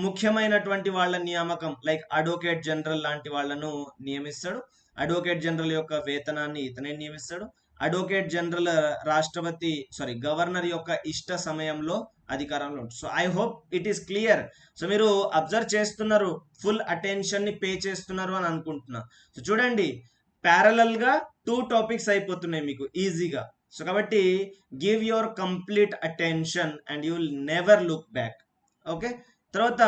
Speaker 1: ముఖ్యమైనటువంటి వాళ్ళ నియామకం లైక్ అడ్వకేట్ జనరల్ లాంటి వాళ్ళను నియమిస్తాడు. అడ్వకేట్ జనరల్ యొక్క వేతనాన్ని ఇతనే నియమిస్తాడు. అడ్వకేట్ జనరల్ గవర్నర్ యొక్క ఇష్ట సమయంలో అధికారంలో ఉంటుంది. So I hope it is clear. So మీరు అబ్జర్వ్ చేస్తున్నారు, ఫుల్ అటెన్షన్ని పే చేస్తున్నారు అని అనుకుంటున్నా. సో చూడండి, ప్యారలల్గా 2 టాపిక్స్ అయిపోతున్నాయి మీకు ఈజీగా. సో కాబట్టి give your complete attention and you will never look back. Okay, తర్వాత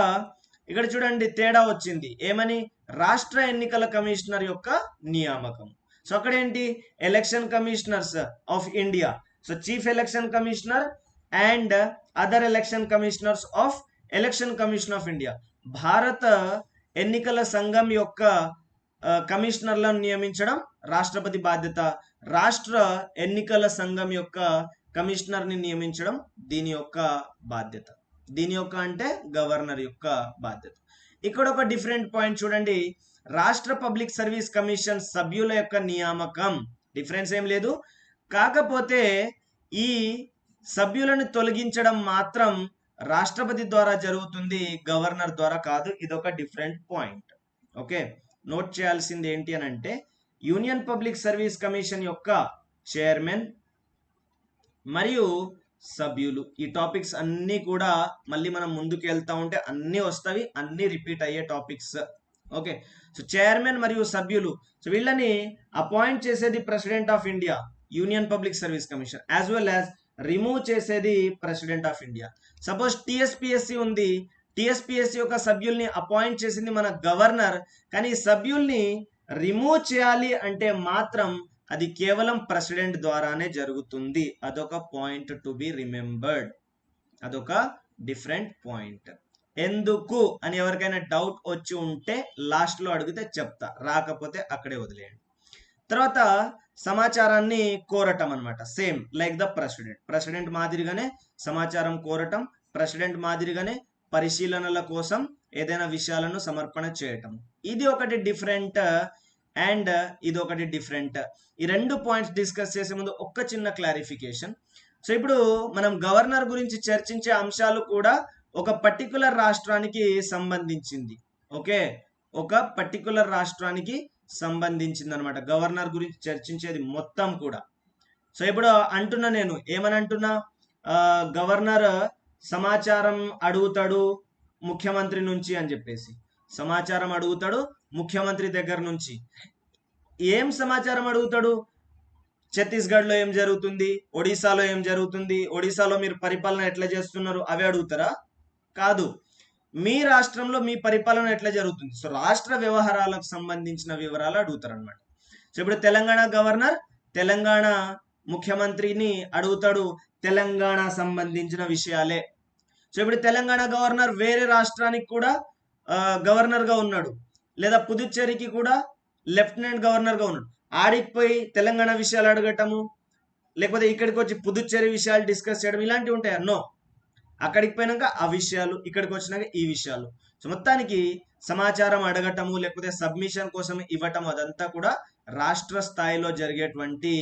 Speaker 1: ఇక్కడ చూడండి తేడా వచ్చింది. ఏమని? రాష్ట్ర ఎన్నికల కమిషనర్ యొక్క నియామకం. సో అక్కడ ఏంటి? Election commissioners of India. So chief election commissioner and other election commissioners of election commission of India. భారత ఎన్నికల సంఘం యొక్క కమిషనర్లను నియమించడం రాష్ట్రపతి బాధ్యత. రాష్ట్ర ఎన్నికల సంఘం యొక్క కమిషనర్ని నియమించడం దీని యొక్క బాధ్యత. దీని యొక్క అంటే గవర్నర్ యొక్క బాధ్యత. ఇక్కడ ఒక డిఫరెంట్ పాయింట్ చూడండి. రాష్ట్ర పబ్లిక్ సర్వీస్ కమిషన్ సభ్యుల యొక్క నియామకం డిఫరెన్స్ ఏం లేదు. కాకపోతే ఈ సభ్యులను తొలగించడం మాత్రం రాష్ట్రపతి ద్వారా జరుగుతుంది, గవర్నర్ ద్వారా కాదు. ఇదొక డిఫరెంట్ పాయింట్. ఓకే, నోట్ చేయాల్సింది ఏంటి అని అంటే యూనియన్ పబ్లిక్ సర్వీస్ కమిషన్ యొక్క చైర్మన్ మరియు సభ్యులు. ఈ టాపిక్స్ అన్నీ కూడా మళ్ళీ మనం ముందుకు వెళ్తా ఉంటే అన్నీ వస్తాయి, అన్నీ రిపీట్ అయ్యే టాపిక్స్. ఓకే, సో చైర్మన్ మరియు సభ్యులు, సో వీళ్ళని అపాయింట్ చేసేది president of India. Union public service commission, as well as remove చేసేది president of India. Suppose TSPSC ఉంది, టిఎస్పిఎస్సి యొక్క సభ్యుల్ని అపాయింట్ చేసింది మన గవర్నర్, కానీ ఈ సభ్యుల్ని రిమూవ్ చేయాలి అంటే మాత్రం అది కేవలం ప్రెసిడెంట్ ద్వారానే జరుగుతుంది. అదొక పాయింట్ టు బి రిమెంబర్డ్, అదొక డిఫరెంట్ పాయింట్. ఎందుకు అని ఎవరికైనా డౌట్ వచ్చి ఉంటే లాస్ట్ లో అడిగితే చెప్తా, రాకపోతే అక్కడే వదిలేయండి. తర్వాత సమాచారాన్ని కోరటం అన్నమాట, సేమ్ లైక్ ద ప్రెసిడెంట్ మాదిరిగానే సమాచారం కోరటం, ప్రెసిడెంట్ మాదిరిగానే పరిశీలనల కోసం ఏదైనా విషయాలను సమర్పణ చేయటం. ఇది ఒకటి డిఫరెంట్ అండ్ ఇది ఒకటి డిఫరెంట్. ఈ రెండు పాయింట్స్ డిస్కస్ చేసే ముందు ఒక్క చిన్న క్లారిఫికేషన్. సో ఇప్పుడు మనం గవర్నర్ గురించి చర్చించే అంశాలు కూడా ఒక పర్టికులర్ రాష్ట్రానికి సంబంధించింది. ఓకే, ఒక పర్టికులర్ రాష్ట్రానికి సంబంధించింది అనమాట గవర్నర్ గురించి చర్చించేది మొత్తం కూడా. సో ఇప్పుడు అంటున్నా, నేను ఏమని అంటున్నా, గవర్నర్ సమాచారం అడుగుతాడు ముఖ్యమంత్రి నుంచి అని చెప్పేసి, సమాచారం అడుగుతాడు ముఖ్యమంత్రి దగ్గర నుంచి. ఏం సమాచారం అడుగుతాడు? ఛత్తీస్గఢ్లో ఏం జరుగుతుంది, ఒడిశాలో ఏం జరుగుతుంది, ఒడిశాలో మీరు పరిపాలన ఎట్లా చేస్తున్నారు, అవే అడుగుతారా? కాదు, మీ రాష్ట్రంలో మీ పరిపాలన ఎట్లా జరుగుతుంది, సో రాష్ట్ర వ్యవహారాలకు సంబంధించిన వివరాలు అడుగుతారు అనమాట. సో ఇప్పుడు తెలంగాణ గవర్నర్ తెలంగాణ ముఖ్యమంత్రిని అడుగుతాడు తెలంగాణ సంబంధించిన విషయాలే. సో ఇప్పుడు తెలంగాణ గవర్నర్ వేరే రాష్ట్రానికి కూడా గవర్నర్ గా ఉన్నాడు, లేదా పుదుచ్చేరికి కూడా లెఫ్టినెంట్ గవర్నర్ గా ఉన్నాడు. ఆడికి పోయి తెలంగాణ విషయాలు అడగటము, లేకపోతే ఇక్కడికి వచ్చి పుదుచ్చేరి విషయాలు డిస్కస్ చేయడం, ఇలాంటివి ఉంటాయా? నో. అక్కడికి పోయినాక ఆ విషయాలు, ఇక్కడికి వచ్చినాక ఈ విషయాలు. సో మొత్తానికి సమాచారం అడగటము లేకపోతే సబ్మిషన్ కోసం ఇవ్వటం, అదంతా కూడా రాష్ట్ర స్థాయిలో జరిగేటువంటి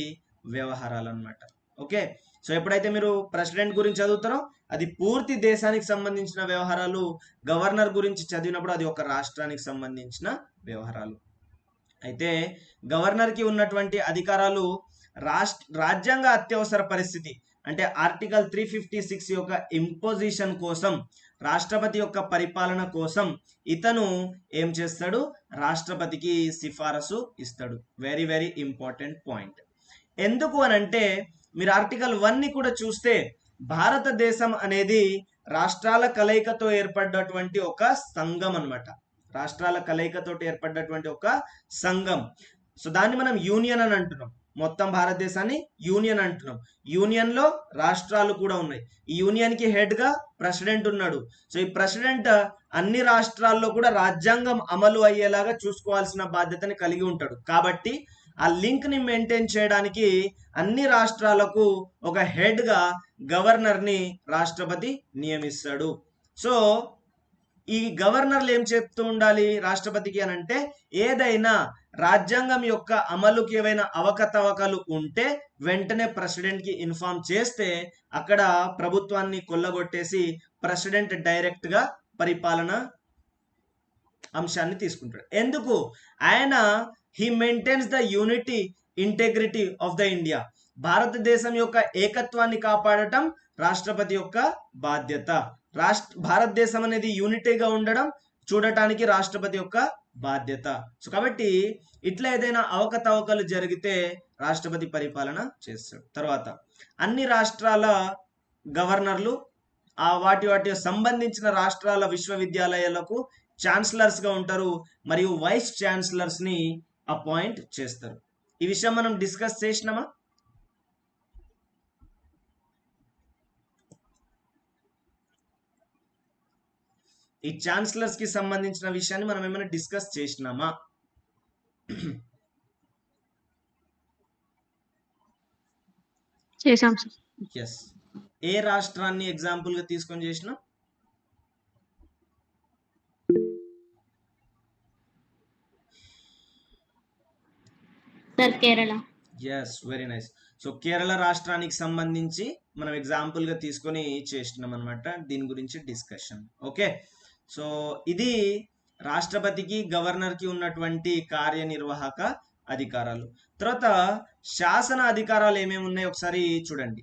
Speaker 1: వ్యవహారాలు అన్నమాట. ఓకే, సో ఎప్పుడైతే మీరు ప్రెసిడెంట్ గురించి చదువుతారో అది పూర్తి దేశానికి సంబంధించిన వ్యవహారాలు, గవర్నర్ గురించి చదివినప్పుడు అది ఒక రాష్ట్రానికి సంబంధించిన వ్యవహారాలు. అయితే గవర్నర్కి ఉన్నటువంటి అధికారాలు రాజ్యాంగ అత్యవసర పరిస్థితి అంటే ఆర్టికల్ 356 యొక్క ఇంపోజిషన్ కోసం, రాష్ట్రపతి యొక్క పరిపాలన కోసం ఇతను ఏం చేస్తాడు? రాష్ట్రపతికి సిఫారసు ఇస్తాడు. Very very important point. ఎందుకు అనంటే మీరు ఆర్టికల్ 1ని కూడా చూస్తే భారతదేశం అనేది రాష్ట్రాల కలయికతో ఏర్పడ్డటువంటి ఒక సంఘం అన్నమాట. రాష్ట్రాల కలయికతో ఏర్పడ్డటువంటి ఒక సంఘం. సో దాన్ని మనం యూనియన్ అని అంటున్నాం. మొత్తం భారతదేశాన్ని యూనియన్ అంటున్నాం. యూనియన్ లో రాష్ట్రాలు కూడా ఉన్నాయి. ఈ యూనియన్ కి హెడ్ గా ప్రెసిడెంట్ ఉన్నాడు. సో ఈ ప్రెసిడెంట్ అన్ని రాష్ట్రాల్లో కూడా రాజ్యాంగం అమలు అయ్యేలాగా చూసుకోవాల్సిన బాధ్యతని కలిగి ఉంటాడు. కాబట్టి ఆ లింక్ ని మెయింటైన్ చేయడానికి అన్ని రాష్ట్రాలకు ఒక హెడ్ గా గవర్నర్ ని రాష్ట్రపతి నియమిస్తాడు. సో ఈ గవర్నర్లు ఏం చెప్తూ ఉండాలి రాష్ట్రపతికి అని అంటే, ఏదైనా రాజ్యాంగం యొక్క అమలుకి ఏవైనా అవకతవకలు ఉంటే వెంటనే ప్రెసిడెంట్ కి ఇన్ఫార్మ్ చేస్తే అక్కడ ప్రభుత్వాన్ని కొల్లగొట్టేసి ప్రెసిడెంట్ డైరెక్ట్ గా పరిపాలన అంశాన్ని తీసుకుంటాడు. ఎందుకు? ఆయన he maintains the unity integrity of the India. భారతదేశం యొక్క ఏకత్వాన్ని కాపాడటం రాష్ట్రపతి యొక్క బాధ్యత. భారతదేశం అనేది యూనిటీగా ఉండడం చూడటానికి రాష్ట్రపతి యొక్క బాధ్యత. సో కాబట్టి ఇట్లా ఏదైనా అవకతవకలు జరిగితే రాష్ట్రపతి పరిపాలన చేస్తాడు. తర్వాత అన్ని రాష్ట్రాల గవర్నర్లు వాటి సంబంధించిన రాష్ట్రాల విశ్వవిద్యాలయాలకు ఛాన్సలర్స్ గా ఉంటారు మరియు వైస్ ఛాన్సలర్స్ ని అపాయింట్ చేస్తారు. ఈ విషయం మనం డిస్కస్ చేసినామా? ఈ ఛాన్సలర్స్ కి సంబంధించిన విషయాన్ని మనం ఏమైనా డిస్కస్ చేసినామా?
Speaker 2: చేశాం సార్.
Speaker 1: ఎస్. ఏ రాష్ట్రాన్ని ఎగ్జాంపుల్ గా తీసుకొని చేసినాం?
Speaker 2: Sir Kerala.
Speaker 1: Yes, very nice. So Kerala రాష్ట్రానికి సంబంధించి మనం ఎగ్జాంపుల్ గా తీసుకొని చేసినాం అనమాట. దీని గురించి డిస్కషన్. ఓకే, సో ఇది రాష్ట్రపతికి గవర్నర్ కి ఉన్నటువంటి కార్యనిర్వాహక అధికారాలు. తర్వాత శాసన అధికారాలు ఏమేమి ఉన్నాయో ఒకసారి చూడండి.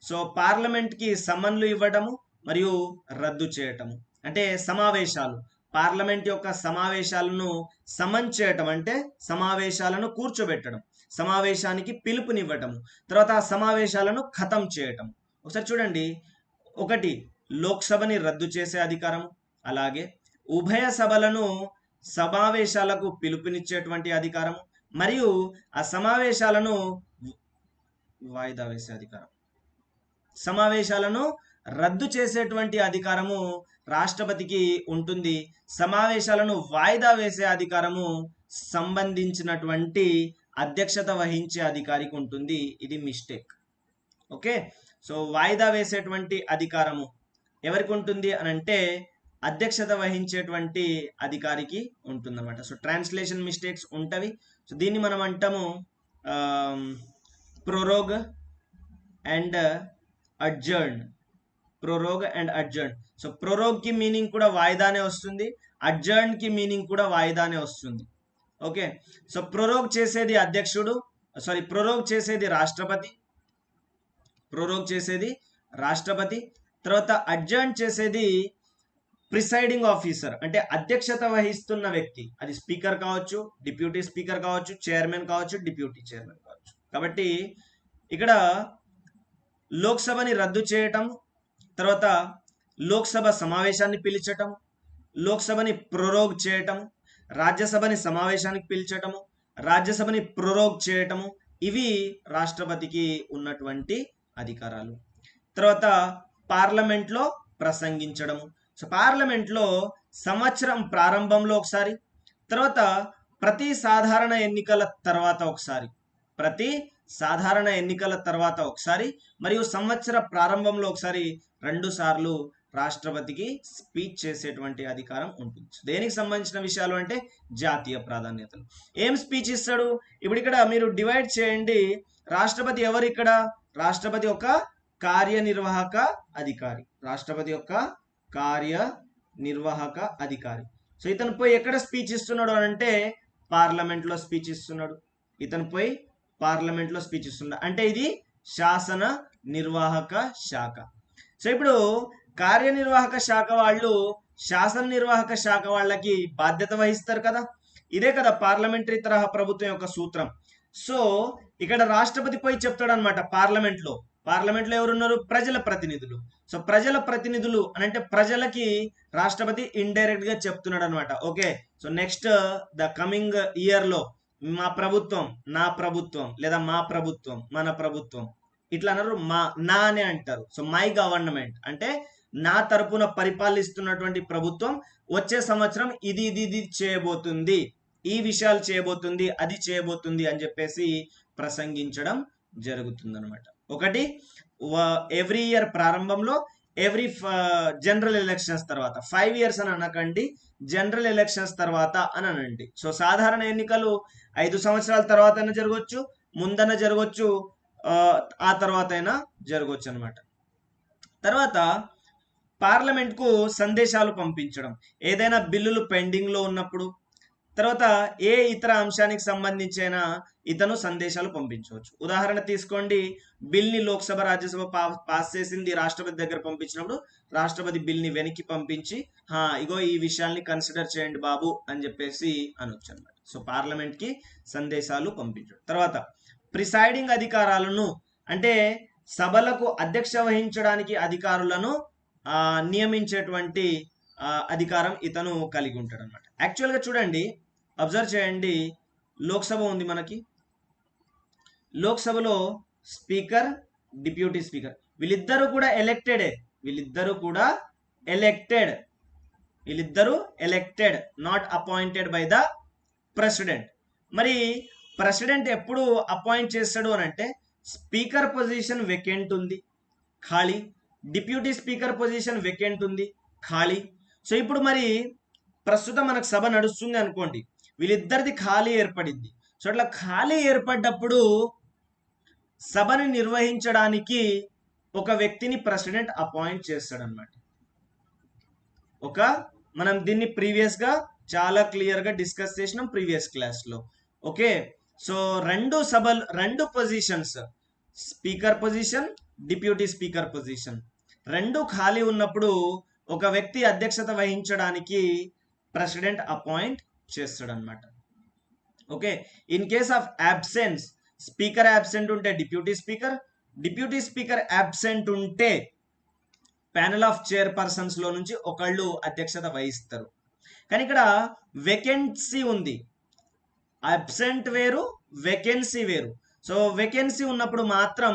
Speaker 1: సో పార్లమెంట్ కి సమన్లు ఇవ్వటము మరియు రద్దు చేయటము, అంటే సమావేశాలు, పార్లమెంట్ యొక్క సమావేశాలను సమన్ చేయటం అంటే సమావేశాలను కూర్చోబెట్టడం, సమావేశానికి పిలుపునివ్వటము, తర్వాత ఆ సమావేశాలను ఖతం చేయటం. ఒకసారి చూడండి, ఒకటి లోక్సభని రద్దు చేసే అధికారము, అలాగే ఉభయ సభలను సమావేశాలకు పిలుపునిచ్చేటువంటి అధికారము, మరియు ఆ సమావేశాలను వాయిదా వేసే అధికారం, సమావేశాలను రద్దు చేసేటువంటి అధికారము రాష్ట్రపతికి ఉంటుంది. సమావేశాలను వాయిదా వేసే అధికారము సంబంధించినటువంటి అధ్యక్షత వహించే అధికారికి ఉంటుంది. ఇది మిస్టేక్. ఓకే, సో వాయిదా వేసేటువంటి అధికారము ఎవరికి ఉంటుంది అని అంటే అధ్యక్షత వహించేటువంటి అధికారికి ఉంటుందన్నమాట. సో ట్రాన్స్లేషన్ మిస్టేక్స్ ఉంటవి. సో దీన్ని మనం అంటాము prorogue and adjourn. Prorogue and adjourn. So prorogue కి మీనింగ్ కూడా వాయిదానే వస్తుంది, అడ్జర్న్ కి మీనింగ్ కూడా వాయిదానే వస్తుంది. ఓకే, సో ప్రొరోగ్ చేసేది అధ్యక్షుడు, ప్రొరోగ్ చేసేది రాష్ట్రపతి, ప్రొరోగ్ చేసేది రాష్ట్రపతి. తర్వాత అడ్జర్న్ చేసేది ప్రిసైడింగ్ ఆఫీసర్, అంటే అధ్యక్షత వహిస్తున్న వ్యక్తి. అది స్పీకర్ కావచ్చు, డిప్యూటీ స్పీకర్ కావచ్చు, చైర్మన్ కావచ్చు, డిప్యూటీ చైర్మన్ కావచ్చు. కాబట్టి ఇక్కడ లోక్సభని రద్దు చేయటం, తర్వాత లోక్సభ సమావేశాన్ని పిలిచటం, లోక్సభని ప్రొరోగ్ చేయటము, రాజ్యసభని సమావేశానికి పిలిచటము, రాజ్యసభని ప్రొరోగ్ చేయటము, ఇవి రాష్ట్రపతికి ఉన్నటువంటి అధికారాలు. తర్వాత పార్లమెంట్లో ప్రసంగించడము. సో పార్లమెంట్లో సంవత్సరం ప్రారంభంలో ఒకసారి, తర్వాత ప్రతి సాధారణ ఎన్నికల తర్వాత ఒకసారి, ప్రతి సాధారణ ఎన్నికల తర్వాత ఒకసారి, మరియు సంవత్సర ప్రారంభంలో ఒకసారి, 2 సార్లు రాష్ట్రపతికి స్పీచ్ చేసేటువంటి అధికారం ఉంటుంది. దేనికి సంబంధించిన విషయాలు అంటే జాతీయ ప్రాధాన్యతలు. ఏం స్పీచ్ ఇస్తాడు? ఇప్పుడు ఇక్కడ మీరు డివైడ్ చేయండి. రాష్ట్రపతి ఎవరు ఇక్కడ? రాష్ట్రపతి ఒక కార్యనిర్వాహక అధికారి, రాష్ట్రపతి యొక్క కార్యనిర్వాహక అధికారి. సో ఇతను పోయి ఎక్కడ స్పీచ్ ఇస్తున్నాడు అని అంటే పార్లమెంట్లో స్పీచ్ ఇస్తున్నాడు. ఇతను పోయి పార్లమెంట్లో స్పీచ్ ఇస్తున్నాడు అంటే ఇది శాసన నిర్వాహక శాఖ. సో ఇప్పుడు కార్యనిర్వాహక శాఖ వాళ్ళు శాసన నిర్వాహక శాఖ వాళ్ళకి బాధ్యత వహిస్తారు కదా. ఇదే కదా పార్లమెంటరీ తరహా ప్రభుత్వం యొక్క సూత్రం. సో ఇక్కడ రాష్ట్రపతి పోయి చెప్తాడు అనమాట పార్లమెంట్లో. పార్లమెంట్లో ఎవరున్నారు? ప్రజల ప్రతినిధులు. సో ప్రజల ప్రతినిధులు అని అంటే ప్రజలకి రాష్ట్రపతి ఇండైరెక్ట్ గా చెప్తున్నాడు అనమాట. Okay, so next the coming year లో మా ప్రభుత్వం, నా ప్రభుత్వం, లేదా మా ప్రభుత్వం, మన ప్రభుత్వం, ఇట్లా అన్నారు. నా అనే అంటారు. సో మై గవర్నమెంట్ అంటే నా తరపున పరిపాలిస్తున్నటువంటి ప్రభుత్వం వచ్చే సంవత్సరం ఇది ఇది ఇది చేయబోతుంది, ఈ విషయాలు చేయబోతుంది, అది చేయబోతుంది అని చెప్పేసి ప్రసంగించడం జరుగుతుంది అనమాట. ఒకటి ఎవ్రీ ఇయర్ ప్రారంభంలో, ఎవ్రీ జనరల్ ఎలక్షన్స్ తర్వాత. 5 years అని అనకండి, జనరల్ ఎలక్షన్స్ తర్వాత అని అనండి. సో సాధారణ ఎన్నికలు 5 సంవత్సరాల తర్వాత అయినా జరగవచ్చు, ముందన జరగవచ్చు, ఆ తర్వాత అయినా జరగవచ్చు అనమాట. తర్వాత పార్లమెంట్కు సందేశాలు పంపించడం, ఏదైనా బిల్లులు పెండింగ్లో ఉన్నప్పుడు, తర్వాత ఏ ఇతర అంశానికి సంబంధించిన ఇతను సందేశాలు పంపించవచ్చు. ఉదాహరణ తీసుకోండి, బిల్ని లోక్సభ రాజ్యసభ పాస్ చేసింది, రాష్ట్రపతి దగ్గర పంపించినప్పుడు రాష్ట్రపతి బిల్ని వెనక్కి పంపించి ఇగో ఈ విషయాల్ని కన్సిడర్ చేయండి బాబు అని చెప్పేసి అనొచ్చు అనమాట. సో పార్లమెంట్కి సందేశాలు పంపించడం. తర్వాత ప్రిసైడింగ్ అధికారాలను అంటే సభలకు అధ్యక్ష వహించడానికి అధికారులను నియమించేటువంటి అధికారం ఇతను కలిగి ఉంటాడు అనమాట. యాక్చువల్గా చూడండి, అబ్జర్వ్ చేయండి, లోక్సభ ఉంది మనకి. లోక్సభలో స్పీకర్, డిప్యూటీ స్పీకర్ వీళ్ళిద్దరూ కూడా ఎలెక్టెడే. వీళ్ళిద్దరూ elected, not appointed by the president. మరి ప్రెసిడెంట్ ఎప్పుడు అపాయింట్ చేస్తాడు అని అంటే స్పీకర్ పొజిషన్ వేకెంట్ ఉంది, ఖాళీ. డిప్యూటీ స్పీకర్ పొజిషన్ వేకెంట్ ఉంది, ఖాళీ. సో ఇప్పుడు మరి ప్రస్తుతం మనకు సభ నడుస్తుంది అనుకోండి, వీళ్ళిద్దరిది ఖాళీ ఏర్పడింది. సో అట్లా ఖాళీ ఏర్పడ్డప్పుడు సభని నిర్వహించడానికి ఒక వ్యక్తిని ప్రెసిడెంట్ అపాయింట్ చేస్తాడనమాట. మనం దీన్ని ప్రీవియస్ గా చాలా క్లియర్ గా డిస్కస్ చేసినాం ప్రీవియస్ క్లాస్ లో. ఓకే, సో రెండు positions, speaker position, deputy speaker position, రెండు ఖాళీ ఉన్నప్పుడు ఒక వ్యక్తి అధ్యక్షత వహించడానికి ప్రెసిడెంట్ అపాయింట్ చేస్తాడు అనమాట. Okay, in case of absence, speaker absent ఉంటే డిప్యూటీ స్పీకర్ యాబ్సెంట్ ఉంటే ప్యానెల్ ఆఫ్ చైర్పర్సన్స్ లో నుంచి ఒకళ్ళు అధ్యక్షత వహిస్తారు. కానీ ఇక్కడ వేకెన్సీ ఉంది, అబ్సెంట్ వేరు, వేకెన్సీ వేరు. సో వేకెన్సీ ఉన్నప్పుడు మాత్రం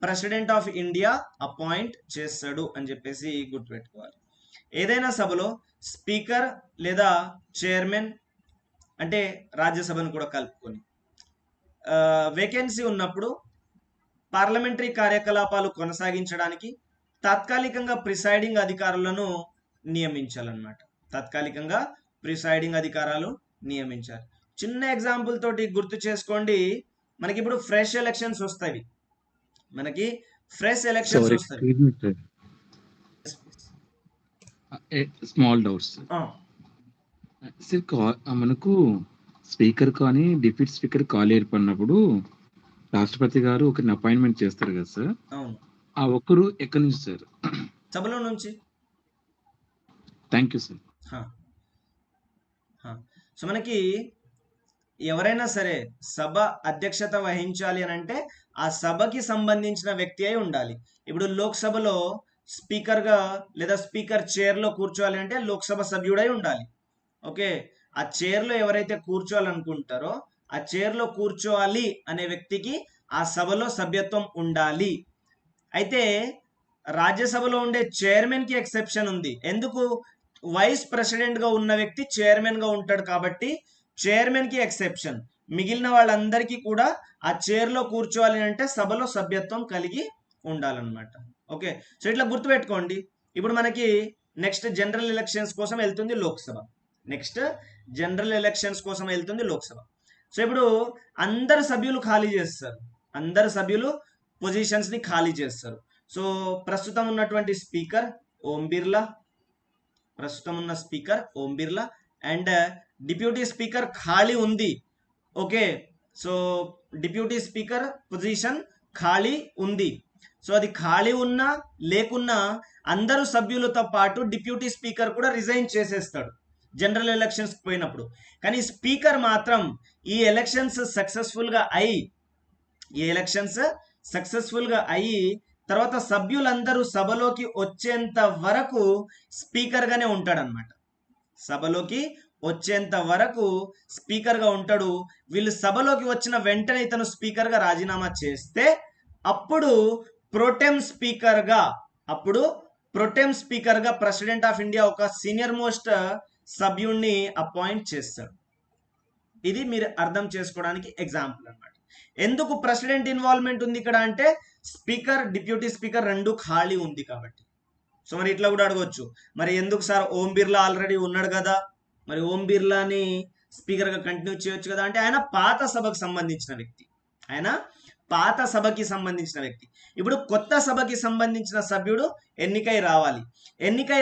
Speaker 1: ప్రెసిడెంట్ ఆఫ్ ఇండియా అపాయింట్ చేస్తాడు అని చెప్పేసి గుర్తుపెట్టుకోవాలి. ఏదైనా సభలో స్పీకర్ లేదా చైర్మన్ అంటే రాజ్యసభను కూడా కలుపుకొని వేకెన్సీ ఉన్నప్పుడు పార్లమెంటరీ కార్యకలాపాలు కొనసాగించడానికి తాత్కాలికంగా ప్రిసైడింగ్ అధికారులను నియమించాలన్నమాట. తాత్కాలికంగా ప్రిసైడింగ్ అధికారాలు నియమించాలి. చిన్న ఎగ్జాంపుల్ తోటి గుర్తు చేసుకోండి. మనకి ఇప్పుడు ఫ్రెష్ ఎలక్షన్స్ వస్తాయి,
Speaker 3: స్మాల్ డౌట్స్ మనకు స్పీకర్ కానీ డిప్యూటీ స్పీకర్ కాల్ ఏర్పడినప్పుడు రాష్ట్రపతి గారు ఒకరిని అపాయింట్మెంట్ చేస్తారు కదా సార్.
Speaker 1: అవును.
Speaker 3: ఆ ఒక్కరు ఎక్కడి నుంచి సార్?
Speaker 1: సభలో నుంచి.
Speaker 3: Thank you sir.
Speaker 1: సో మనకి ఎవరైనా సరే సభ అధ్యక్షత వహించాలి అని అంటే ఆ సభకి సంబంధించిన వ్యక్తి అయి ఉండాలి. ఇప్పుడు లోక్సభలో స్పీకర్గా లేదా స్పీకర్ చైర్లో కూర్చోవాలి అంటే లోక్సభ సభ్యుడై ఉండాలి. ఓకే, ఆ చైర్లో ఎవరైతే కూర్చోవాలనుకుంటారో ఆ చైర్లో కూర్చోవాలి అనే వ్యక్తికి ఆ సభలో సభ్యత్వం ఉండాలి. అయితే రాజ్యసభలో ఉండే చైర్మన్కి ఎక్సెప్షన్ ఉంది. ఎందుకు? వైస్ ప్రెసిడెంట్గా ఉన్న వ్యక్తి చైర్మన్గా ఉంటాడు కాబట్టి చైర్మన్కి ఎక్సెప్షన్. మిగిలిన వాళ్ళందరికీ కూడా ఆ చైర్లో కూర్చోవాలి అంటే సభలో సభ్యత్వం కలిగి ఉండాలన్నమాట. ఓకే, సో ఇట్లా గుర్తుపెట్టుకోండి. ఇప్పుడు మనకి నెక్స్ట్ జనరల్ ఎలక్షన్స్ కోసం వెళ్తుంది లోక్సభ. సో ఇప్పుడు అందరు సభ్యులు ఖాళీ చేస్తారు, అందరు సభ్యులు పొజిషన్స్ని ఖాళీ చేస్తారు. సో ప్రస్తుతం ఉన్నటువంటి speaker Om Birla and deputy speaker ఖాళీ ఉంది. Okay, so deputy speaker position ఖాళీ ఉంది. సో అది ఖాళీ ఉన్నా లేకున్నా అందరూ సభ్యులతో పాటు డిప్యూటీ స్పీకర్ కూడా రిజైన్ చేసేస్తాడు జనరల్ ఎలక్షన్స్ పోయినప్పుడు. కానీ స్పీకర్ మాత్రం ఈ ఎలక్షన్స్ సక్సెస్ఫుల్గా అయ్యి తర్వాత సభ్యులందరూ సభలోకి వచ్చేంత వరకు స్పీకర్గానే ఉంటాడనమాట. సభలోకి వచ్చేంత వరకు స్పీకర్గా ఉంటాడు. వీళ్ళు సభలోకి వచ్చిన వెంటనే ఇతను స్పీకర్గా రాజీనామా చేస్తే అప్పుడు ప్రోటెం స్పీకర్గా ప్రెసిడెంట్ ఆఫ్ ఇండియా ఒక సీనియర్ మోస్ట్ సభ్యుణ్ణి అపాయింట్ చేస్తాడు. ఇది మీరు అర్థం చేసుకోవడానికి ఎగ్జాంపుల్ అన్నమాట. ఎందుకు ప్రెసిడెంట్ ఇన్వాల్వ్మెంట్ ఉంది ఇక్కడ అంటే స్పీకర్ డిప్యూటీ స్పీకర్ రెండు ఖాళీ ఉంది కాబట్టి. సో మరి ఇట్లా కూడా అడగవచ్చు, మరి ఎందుకు సార్ ఓం బిర్లా ఆల్రెడీ ఉన్నాడు కదా, మరి ఓం బిర్లాని స్పీకర్గా కంటిన్యూ చేయొచ్చు కదా అంటే ఆయన పాత సభకి సంబంధించిన వ్యక్తి. ఇప్పుడు కొత్త సభకి సంబంధించిన సభ్యుడు ఎన్నికై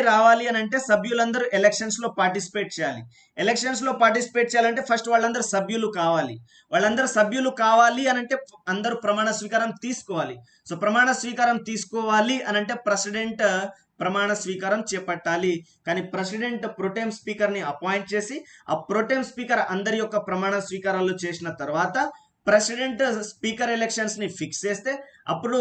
Speaker 1: రావాలి అని అంటే సభ్యులందరూ ఎలక్షన్స్లో పార్టిసిపేట్ చేయాలంటే ఫస్ట్ వాళ్ళందరూ సభ్యులు కావాలి అని అంటే అందరూ ప్రమాణ స్వీకారం తీసుకోవాలి. సో ప్రమాణ స్వీకారం తీసుకోవాలి అని అంటే ప్రెసిడెంట్ ప్రమాణ స్వీకారం చేపట్టాలి. కానీ ప్రెసిడెంట్ ప్రొటెం స్పీకర్ని అపాయింట్ చేసి ఆ ప్రొటెం స్పీకర్ అందరి యొక్క ప్రమాణ స్వీకారాలు చేసిన తర్వాత ప్రెసిడెంట్ స్పీకర్ ఎలక్షన్స్ ని ఫిక్స్ చేస్తే అప్పుడు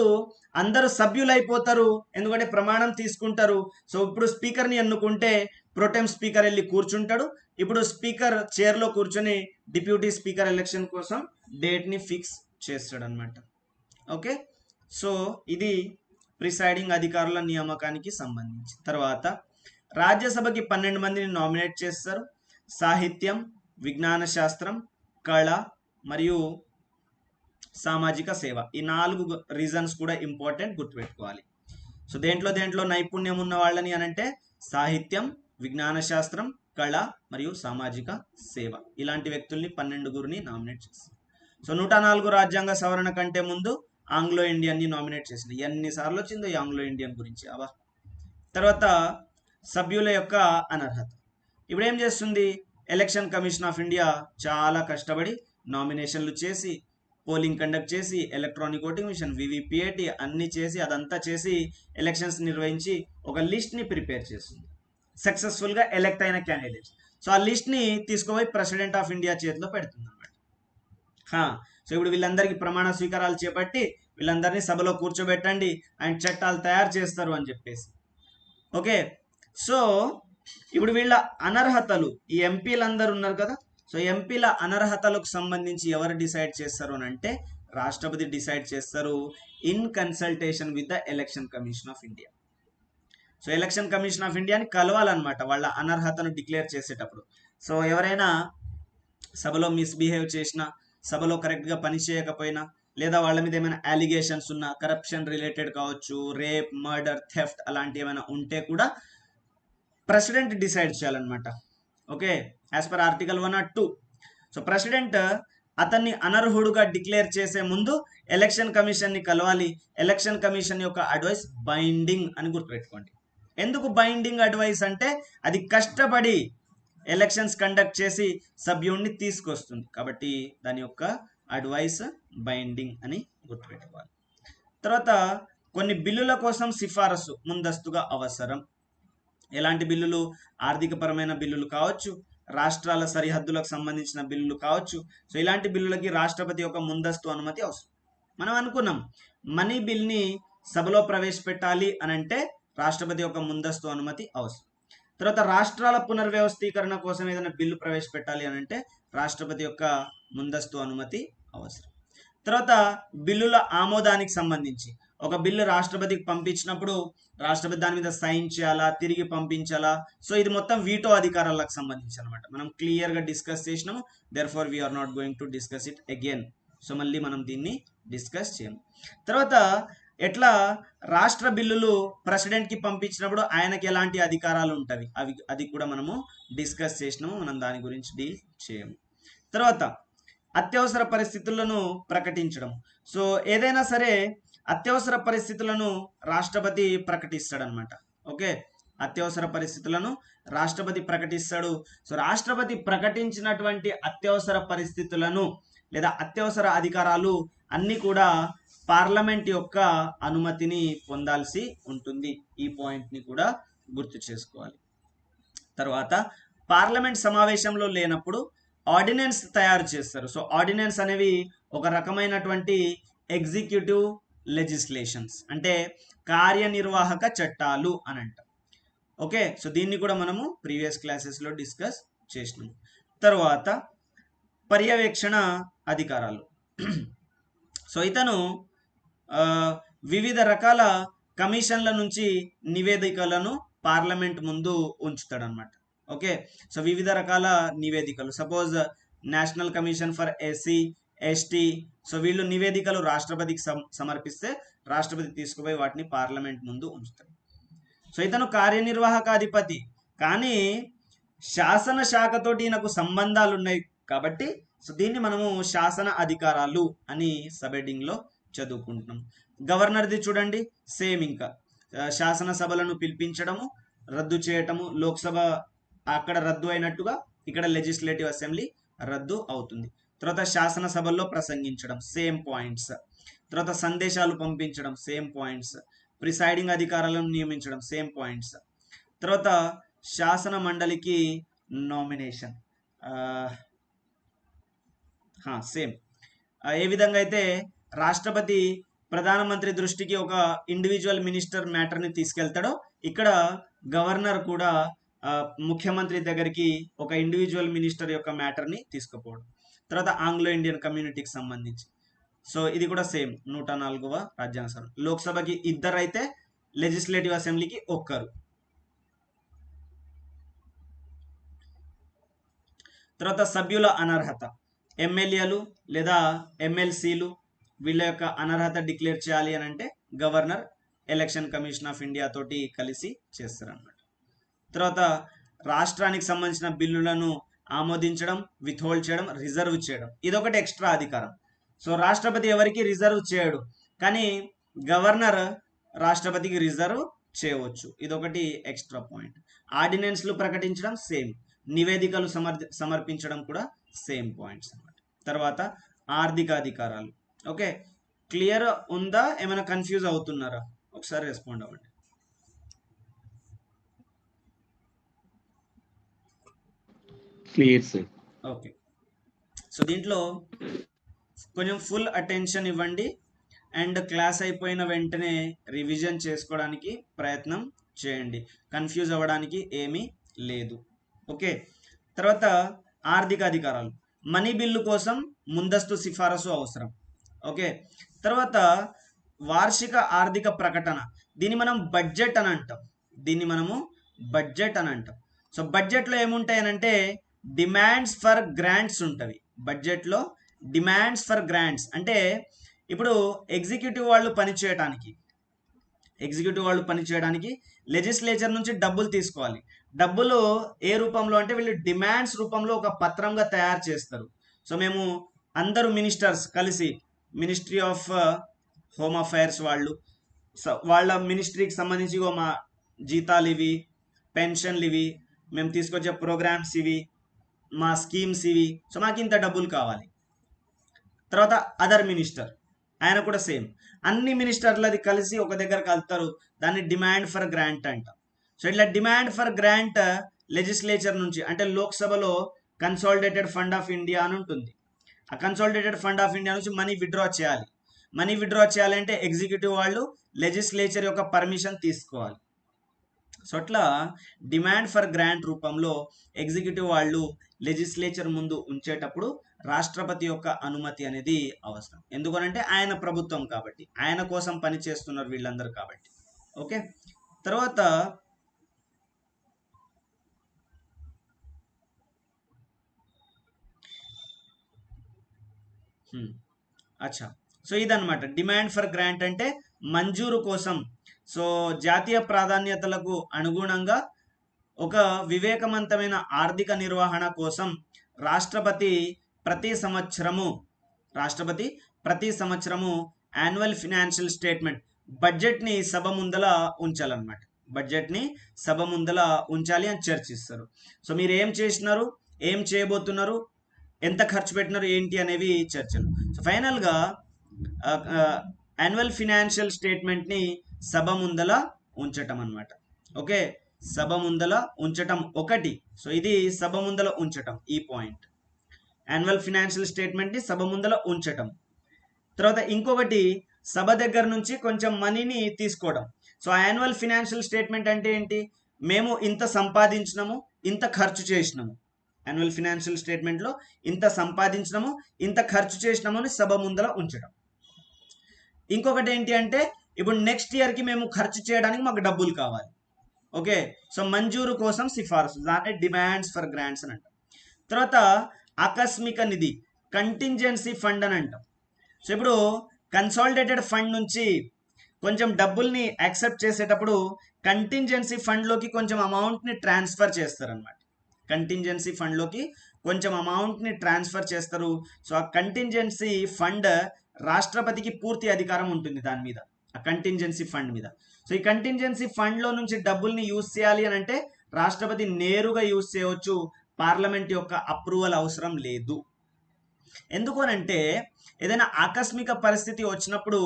Speaker 1: అందరూ సభ్యులు అయిపోతారు, ఎందుకంటే ప్రమాణం తీసుకుంటారు. సో ఇప్పుడు స్పీకర్ని ఎన్నుకుంటే ప్రొటెం స్పీకర్ వెళ్ళి కూర్చుంటాడు. ఇప్పుడు స్పీకర్ చైర్లో కూర్చొని డిప్యూటీ స్పీకర్ ఎలక్షన్ కోసం డేట్ని ఫిక్స్ చేస్తాడు అనమాట. ఓకే, సో ఇది ప్రిసైడింగ్ అధికారుల నియామకానికి సంబంధించి. తర్వాత రాజ్యసభకి 12 మందిని నామినేట్ చేస్తారు. సాహిత్యం, విజ్ఞాన శాస్త్రం, కళ మరియు సామాజిక సేవ, ఈ 4 రీజన్స్ కూడా ఇంపార్టెంట్, గుర్తుపెట్టుకోవాలి. సో దేంట్లో నైపుణ్యం ఉన్న వాళ్ళని అనంటే సాహిత్యం, విజ్ఞాన శాస్త్రం, కళ మరియు సామాజిక సేవ, ఇలాంటి వ్యక్తుల్ని 12 నామినేట్ చేస్తారు. సో 104 రాజ్యాంగ సవరణ కంటే ముందు ఆంగ్లో ఇండియన్ని నామినేట్ చేసింది. ఎన్నిసార్లు వచ్చిందో ఈ ఆంగ్లో ఇండియన్ గురించి అబ్బా. తర్వాత సభ్యుల యొక్క అనర్హత. ఇప్పుడు ఏం చేస్తుంది ఎలక్షన్ కమిషన్ ఆఫ్ ఇండియా? చాలా కష్టపడి నామినేషన్లు చేసి, పోలింగ్ కండక్ట్ చేసి, ఎలక్ట్రానిక్ ఓటింగ్ మిషన్ వివిపిఏటి అన్ని చేసి, అదంతా చేసి ఎలక్షన్స్ నిర్వహించి ఒక లిస్ట్ని ప్రిపేర్ చేస్తుంది సక్సెస్ఫుల్గా ఎలక్ట్ అయిన క్యాండిడేట్స్. సో ఆ లిస్ట్ని తీసుకుపోయి ప్రెసిడెంట్ ఆఫ్ ఇండియా చేతిలో పెడుతుంది అనమాట. సో ఇప్పుడు వీళ్ళందరికీ ప్రమాణ స్వీకారాలు చేపట్టి వీళ్ళందరినీ సభలో కూర్చోబెట్టండి, ఆయన చట్టాలు తయారు చేస్తారు అని చెప్పేసి. ఓకే, సో ఇప్పుడు వీళ్ళ అనర్హతలు, ఈ ఎంపీలు అందరు ఉన్నారు కదా, సో ఎంపీల అనర్హతలకు సంబంధించి ఎవరు డిసైడ్ చేస్తారు అని అంటే రాష్ట్రపతి డిసైడ్ చేస్తారు, in consultation with the election commission of India. So election commission of ఇండియాని కలవాలన్నమాట వాళ్ళ అనర్హతను డిక్లేర్ చేసేటప్పుడు. సో ఎవరైనా సభలో మిస్బిహేవ్ చేసినా, సభలో కరెక్ట్గా పని చేయకపోయినా, లేదా వాళ్ళ మీద ఏమైనా అలిగేషన్స్ ఉన్నా, కరప్షన్ రిలేటెడ్ కావచ్చు, రేప్, మర్డర్, థెఫ్ట్ అలాంటివి ఏమైనా ఉంటే కూడా ప్రెసిడెంట్ డిసైడ్ చేయాలన్నమాట. Okay, as per article 1 or 2. So president అతన్ని అనర్హుడుగా డిక్లేర్ చేసే ముందు ఎలక్షన్ కమిషన్ని కలవాలి. ఎలక్షన్ కమిషన్ యొక్క అడ్వైస్ బైండింగ్ అని గుర్తుపెట్టుకోండి. ఎందుకు బైండింగ్ అడ్వైస్ అంటే అది కష్టపడి ఎలక్షన్స్ కండక్ట్ చేసి సభ్యుడిని తీసుకొస్తుంది, కాబట్టి దాని యొక్క అడ్వైస్ బైండింగ్ అని గుర్తుపెట్టుకోవాలి. తర్వాత కొన్ని బిల్లుల కోసం సిఫారసు ముందస్తుగా అవసరం. ఎలాంటి బిల్లులు? ఆర్థికపరమైన బిల్లులు కావచ్చు, రాష్ట్రాల సరిహద్దులకు సంబంధించిన బిల్లులు కావచ్చు. సో ఇలాంటి బిల్లులకి రాష్ట్రపతి యొక్క ముందస్తు అనుమతి అవసరం. మనం అనుకున్నాం మనీ బిల్ని సభలో ప్రవేశపెట్టాలి అని అంటే రాష్ట్రపతి యొక్క ముందస్తు అనుమతి అవసరం. తర్వాత రాష్ట్రాల పునర్వ్యవస్థీకరణ కోసం ఏదైనా బిల్లు ప్రవేశపెట్టాలి అని అంటే రాష్ట్రపతి యొక్క ముందస్తు అనుమతి అవసరం. తర్వాత బిల్లుల ఆమోదానికి సంబంధించి ఒక బిల్లు రాష్ట్రపతికి పంపించినప్పుడు రాష్ట్రపతి దాని మీద సైన్ చేయాలా, తిరిగి పంపించాలా, సో ఇది మొత్తం వీటో అధికారాలకు సంబంధించి అనమాట. మనం క్లియర్గా డిస్కస్ చేసినాము, therefore we're not going to discuss it again. So మళ్ళీ మనం దీన్ని డిస్కస్ చేయము. తర్వాత ఎట్లా రాష్ట్ర బిల్లులు ప్రెసిడెంట్కి పంపించినప్పుడు ఆయనకి ఎలాంటి అధికారాలు ఉంటాయి అది కూడా మనము డిస్కస్ చేసినాము, మనం దాని గురించి డీల్ చేయము. తర్వాత అత్యవసర పరిస్థితులను ప్రకటించడం. సో ఏదైనా సరే అత్యవసర పరిస్థితులను రాష్ట్రపతి ప్రకటిస్తాడనమాట. ఓకే, అత్యవసర పరిస్థితులను రాష్ట్రపతి ప్రకటిస్తాడు. సో రాష్ట్రపతి ప్రకటించినటువంటి అత్యవసర పరిస్థితులను లేదా అత్యవసర అధికారాలు అన్నీ కూడా పార్లమెంట్ యొక్క అనుమతిని పొందాల్సి ఉంటుంది. ఈ పాయింట్ని కూడా గుర్తు చేసుకోవాలి. తర్వాత పార్లమెంట్ సమావేశంలో లేనప్పుడు ఆర్డినెన్స్ తయారు చేస్తారు. సో ఆర్డినెన్స్ అనేవి ఒక రకమైనటువంటి ఎగ్జిక్యూటివ్ లెజిస్లేషన్స్, అంటే కార్యనిర్వాహక చట్టాలు అని అంటాం. ఓకే, సో దీన్ని కూడా మనము ప్రీవియస్ క్లాసెస్లో డిస్కస్ చేసినాం. తర్వాత పర్యవేక్షణ అధికారాలు. సో ఇతను వివిధ రకాల కమిషన్ల నుంచి నివేదికలను పార్లమెంట్ ముందు ఉంచుతాడు అనమాట. ఓకే, సో వివిధ రకాల నివేదికలు, suppose national commission for SC ST, so వీళ్ళు నివేదికలు రాష్ట్రపతికి సమర్పిస్తే రాష్ట్రపతి తీసుకుపోయి వాటిని పార్లమెంట్ ముందు ఉంచుతాడు. సో ఇతను కార్యనిర్వాహక అధిపతి, కానీ శాసన శాఖతోటి ఈయనకు సంబంధాలు ఉన్నాయి కాబట్టి సో దీన్ని మనము శాసన అధికారాలు అని సబ్ హెడ్డింగ్లో చదువుకుంటున్నాం. గవర్నర్ది చూడండి, సేమ్ ఇంకా శాసనసభలను పిలిపించడము, రద్దు చేయటము, లోక్సభ అక్కడ రద్దు అయినట్టుగా ఇక్కడ లెజిస్లేటివ్ అసెంబ్లీ రద్దు అవుతుంది. తర్వాత శాసనసభల్లో ప్రసంగించడం, సేమ్ పాయింట్స్. తర్వాత సందేశాలు పంపించడం, సేమ్ పాయింట్స్. ప్రిసైడింగ్ అధికారులను నియమించడం, సేమ్ పాయింట్స్. తర్వాత శాసన మండలికి నామినేషన్, సేమ్. ఏ విధంగా అయితే రాష్ట్రపతి ప్రధానమంత్రి దృష్టికి ఒక ఇండివిజువల్ మినిస్టర్ మ్యాటర్ని తీసుకెళ్తాడో ఇక్కడ గవర్నర్ కూడా ముఖ్యమంత్రి దగ్గరికి ఒక ఇండివిజువల్ మినిస్టర్ యొక్క మ్యాటర్ని తీసుకుపోవడం. తర్వాత ఆంగ్లో ఇండియన్ కమ్యూనిటీకి సంబంధించి, సో ఇది కూడా సేమ్ 104వ రాజ్యాంగ సవరణ. లోక్సభకి 2 అయితే లెజిస్లేటివ్ అసెంబ్లీకి 1. తర్వాత సభ్యుల అనర్హత, ఎమ్మెల్యేలు లేదా ఎమ్మెల్సీలు వీళ్ళ యొక్క అనర్హత డిక్లేర్ చేయాలి అని అంటే governor election commission of India తోటి కలిసి చేస్తారన్నమాట. తర్వాత రాష్ట్రానికి సంబంధించిన బిల్లులను ఆమోదించడం, విత్హోల్డ్ చేయడం, రిజర్వ్ చేయడం, ఇదొకటి ఎక్స్ట్రా అధికారం. సో రాష్ట్రపతి ఎవరికి రిజర్వ్ చేయడు, కానీ గవర్నర్ రాష్ట్రపతికి రిజర్వ్ చేయవచ్చు, ఇదొకటి ఎక్స్ట్రా పాయింట్. ఆర్డినెన్స్లు ప్రకటించడం సేమ్, నివేదికలు సమర్పించడం కూడా సేమ్ పాయింట్స్ అన్నమాట. తర్వాత ఆర్థిక అధికారాలు. ఓకే, క్లియర్ ఉందా? ఏమైనా కన్ఫ్యూజ్ అవుతున్నారా? ఒకసారి రెస్పాండ్ అవ్వండి.
Speaker 3: Clear sir.
Speaker 1: ఓకే, సో దీంట్లో కొంచెం ఫుల్ అటెన్షన్ ఇవ్వండి అండ్ క్లాస్ అయిపోయిన వెంటనే రివిజన్ చేసుకోవడానికి ప్రయత్నం చేయండి. కన్ఫ్యూజ్ అవ్వడానికి ఏమీ లేదు. ఓకే, తర్వాత ఆర్థిక అధికారాలు. మనీ బిల్లు కోసం ముందస్తు సిఫారసు అవసరం. ఓకే, తర్వాత వార్షిక ఆర్థిక ప్రకటన. దీన్ని మనం బడ్జెట్ అని అంటాం. దీన్ని మనము బడ్జెట్ అని అంటాం. సో బడ్జెట్లో ఏముంటాయనంటే డిమాండ్స్ ఫర్ గ్రాంట్స్ ఉంటవి. బడ్జెట్లో డిమాండ్స్ ఫర్ గ్రాంట్స్ అంటే ఇప్పుడు ఎగ్జిక్యూటివ్ వాళ్ళు పనిచేయడానికి లెజిస్లేచర్ నుంచి డబ్బులు తీసుకోవాలి. డబ్బులు ఏ రూపంలో అంటే వీళ్ళు డిమాండ్స్ రూపంలో ఒక పత్రంగా తయారు చేస్తారు. సో మేము అందరూ మినిస్టర్స్ కలిసి మినిస్ట్రీ ఆఫ్ హోమ్ అఫైర్స్ వాళ్ళు వాళ్ళ మినిస్ట్రీకి సంబంధించి మా జీతాలు ఇవి, పెన్షన్లు ఇవి, మేము తీసుకొచ్చే ప్రోగ్రామ్స్ ఇవి, మా స్కీమ్స్ ఇవి, సో మాకు ఇంత డబ్బులు కావాలి. తర్వాత అదర్ మినిస్టర్, ఆయన కూడా సేమ్, అన్ని మినిస్టర్లది కలిసి ఒక దగ్గర కలుతారు. దాన్ని డిమాండ్ ఫర్ గ్రాంట్ అంటాం. సో ఇట్లా డిమాండ్ ఫర్ గ్రాంట్ లెజిస్లేచర్ నుంచి అంటే లోక్సభలో కన్సాలిడేటెడ్ ఫండ్ ఆఫ్ ఇండియా అని ఉంటుంది. ఆ కన్సాలిడేటెడ్ ఫండ్ ఆఫ్ ఇండియా నుంచి మనీ విత్డ్రా చేయాలి. మనీ విత్డ్రా చేయాలంటే ఎగ్జిక్యూటివ్ వాళ్ళు లెజిస్లేచర్ యొక్క పర్మిషన్ తీసుకోవాలి. సో అట్లా డిమాండ్ ఫర్ గ్రాంట్ రూపంలో ఎగ్జిక్యూటివ్ వాళ్ళు లెజిస్లేచర్ ముందు ఉంచేటప్పుడు రాష్ట్రపతి యొక్క అనుమతి అనేది అవసరం. ఎందుకనంటే ఆయన ప్రభుత్వం కాబట్టి, ఆయన కోసం పని చేస్తున్నారు వీళ్ళందరూ కాబట్టి. ఓకే, తర్వాత అచ్చా, సో ఇదన్నమాట డిమాండ్ ఫర్ గ్రాంట్ అంటే మంజూరు కోసం. సో జాతీయ ప్రాధాన్యతలకు అనుగుణంగా ఒక వివేకవంతమైన ఆర్థిక నిర్వహణ కోసం రాష్ట్రపతి ప్రతి సంవత్సరము యాన్యువల్ ఫినాన్షియల్ స్టేట్మెంట్ బడ్జెట్ని సభ ముందల ఉంచాలన్నమాట. బడ్జెట్ని సభ ముందల ఉంచాలి అని చర్చిస్తారు. సో మీరు ఏం చేసినారు, ఏం చేయబోతున్నారు, ఎంత ఖర్చు పెట్టినారు, ఏంటి అనేవి చర్చలు. సో ఫైనల్గా యాన్యువల్ ఫినాన్షియల్ స్టేట్మెంట్ని సభ ముందల ఉంచటం అన్నమాట. ఓకే, సభ ముందల ఉంచటం ఒకటి. సో ఇది సభ ముందల ఉంచటం, ఈ పాయింట్. యాన్యువల్ ఫినాన్షియల్ స్టేట్మెంట్ని సభ ముందల ఉంచటం. తర్వాత ఇంకొకటి సభ దగ్గర నుంచి కొంచెం మనీని తీసుకోవడం. సో యాన్యువల్ ఫినాన్షియల్ స్టేట్మెంట్ అంటే ఏంటి, మేము ఇంత సంపాదించినాము, ఇంత ఖర్చు చేసినాము. యాన్యువల్ ఫినాన్షియల్ స్టేట్మెంట్లో ఇంత సంపాదించినాము, ఇంత ఖర్చు చేసినాము అని సభ ముందర ఉంచడం. ఇంకొకటి ఏంటి అంటే ఇప్పుడు నెక్స్ట్ ఇయర్కి మేము ఖర్చు చేయడానికి మాకు డబ్బులు కావాలి. ఓకే, సో మంజూరు కోసం సిఫారసు, దాన్ని డిమాండ్స్ ఫర్ గ్రాంట్స్ అని అంటాం. తర్వాత ఆకస్మిక నిధి, కంటింజెన్సీ ఫండ్ అని అంటాం. సో ఇప్పుడు కన్సాలిడేటెడ్ ఫండ్ నుంచి కొంచెం డబ్బుల్ని యాక్సెప్ట్ చేసేటప్పుడు కంటింజెన్సీ ఫండ్లోకి కొంచెం అమౌంట్ని ట్రాన్స్ఫర్ చేస్తారనమాట. కంటింజెన్సీ ఫండ్లోకి కొంచెం అమౌంట్ని ట్రాన్స్ఫర్ చేస్తారు. సో ఆ కంటింజెన్సీ ఫండ్ రాష్ట్రపతికి పూర్తి అధికారం ఉంటుంది దాని మీద, ఆ కంటింజెన్సీ ఫండ్ మీద. సో ఈ కంటింజెన్సీ ఫండ్లో నుంచి డబ్బుల్ని యూజ్ చేయాలి అని అంటే రాష్ట్రపతి నేరుగా యూజ్ చేయవచ్చు, పార్లమెంట్ యొక్క అప్రూవల్ అవసరం లేదు. ఎందుకనంటే ఏదైనా ఆకస్మిక పరిస్థితి వచ్చినప్పుడు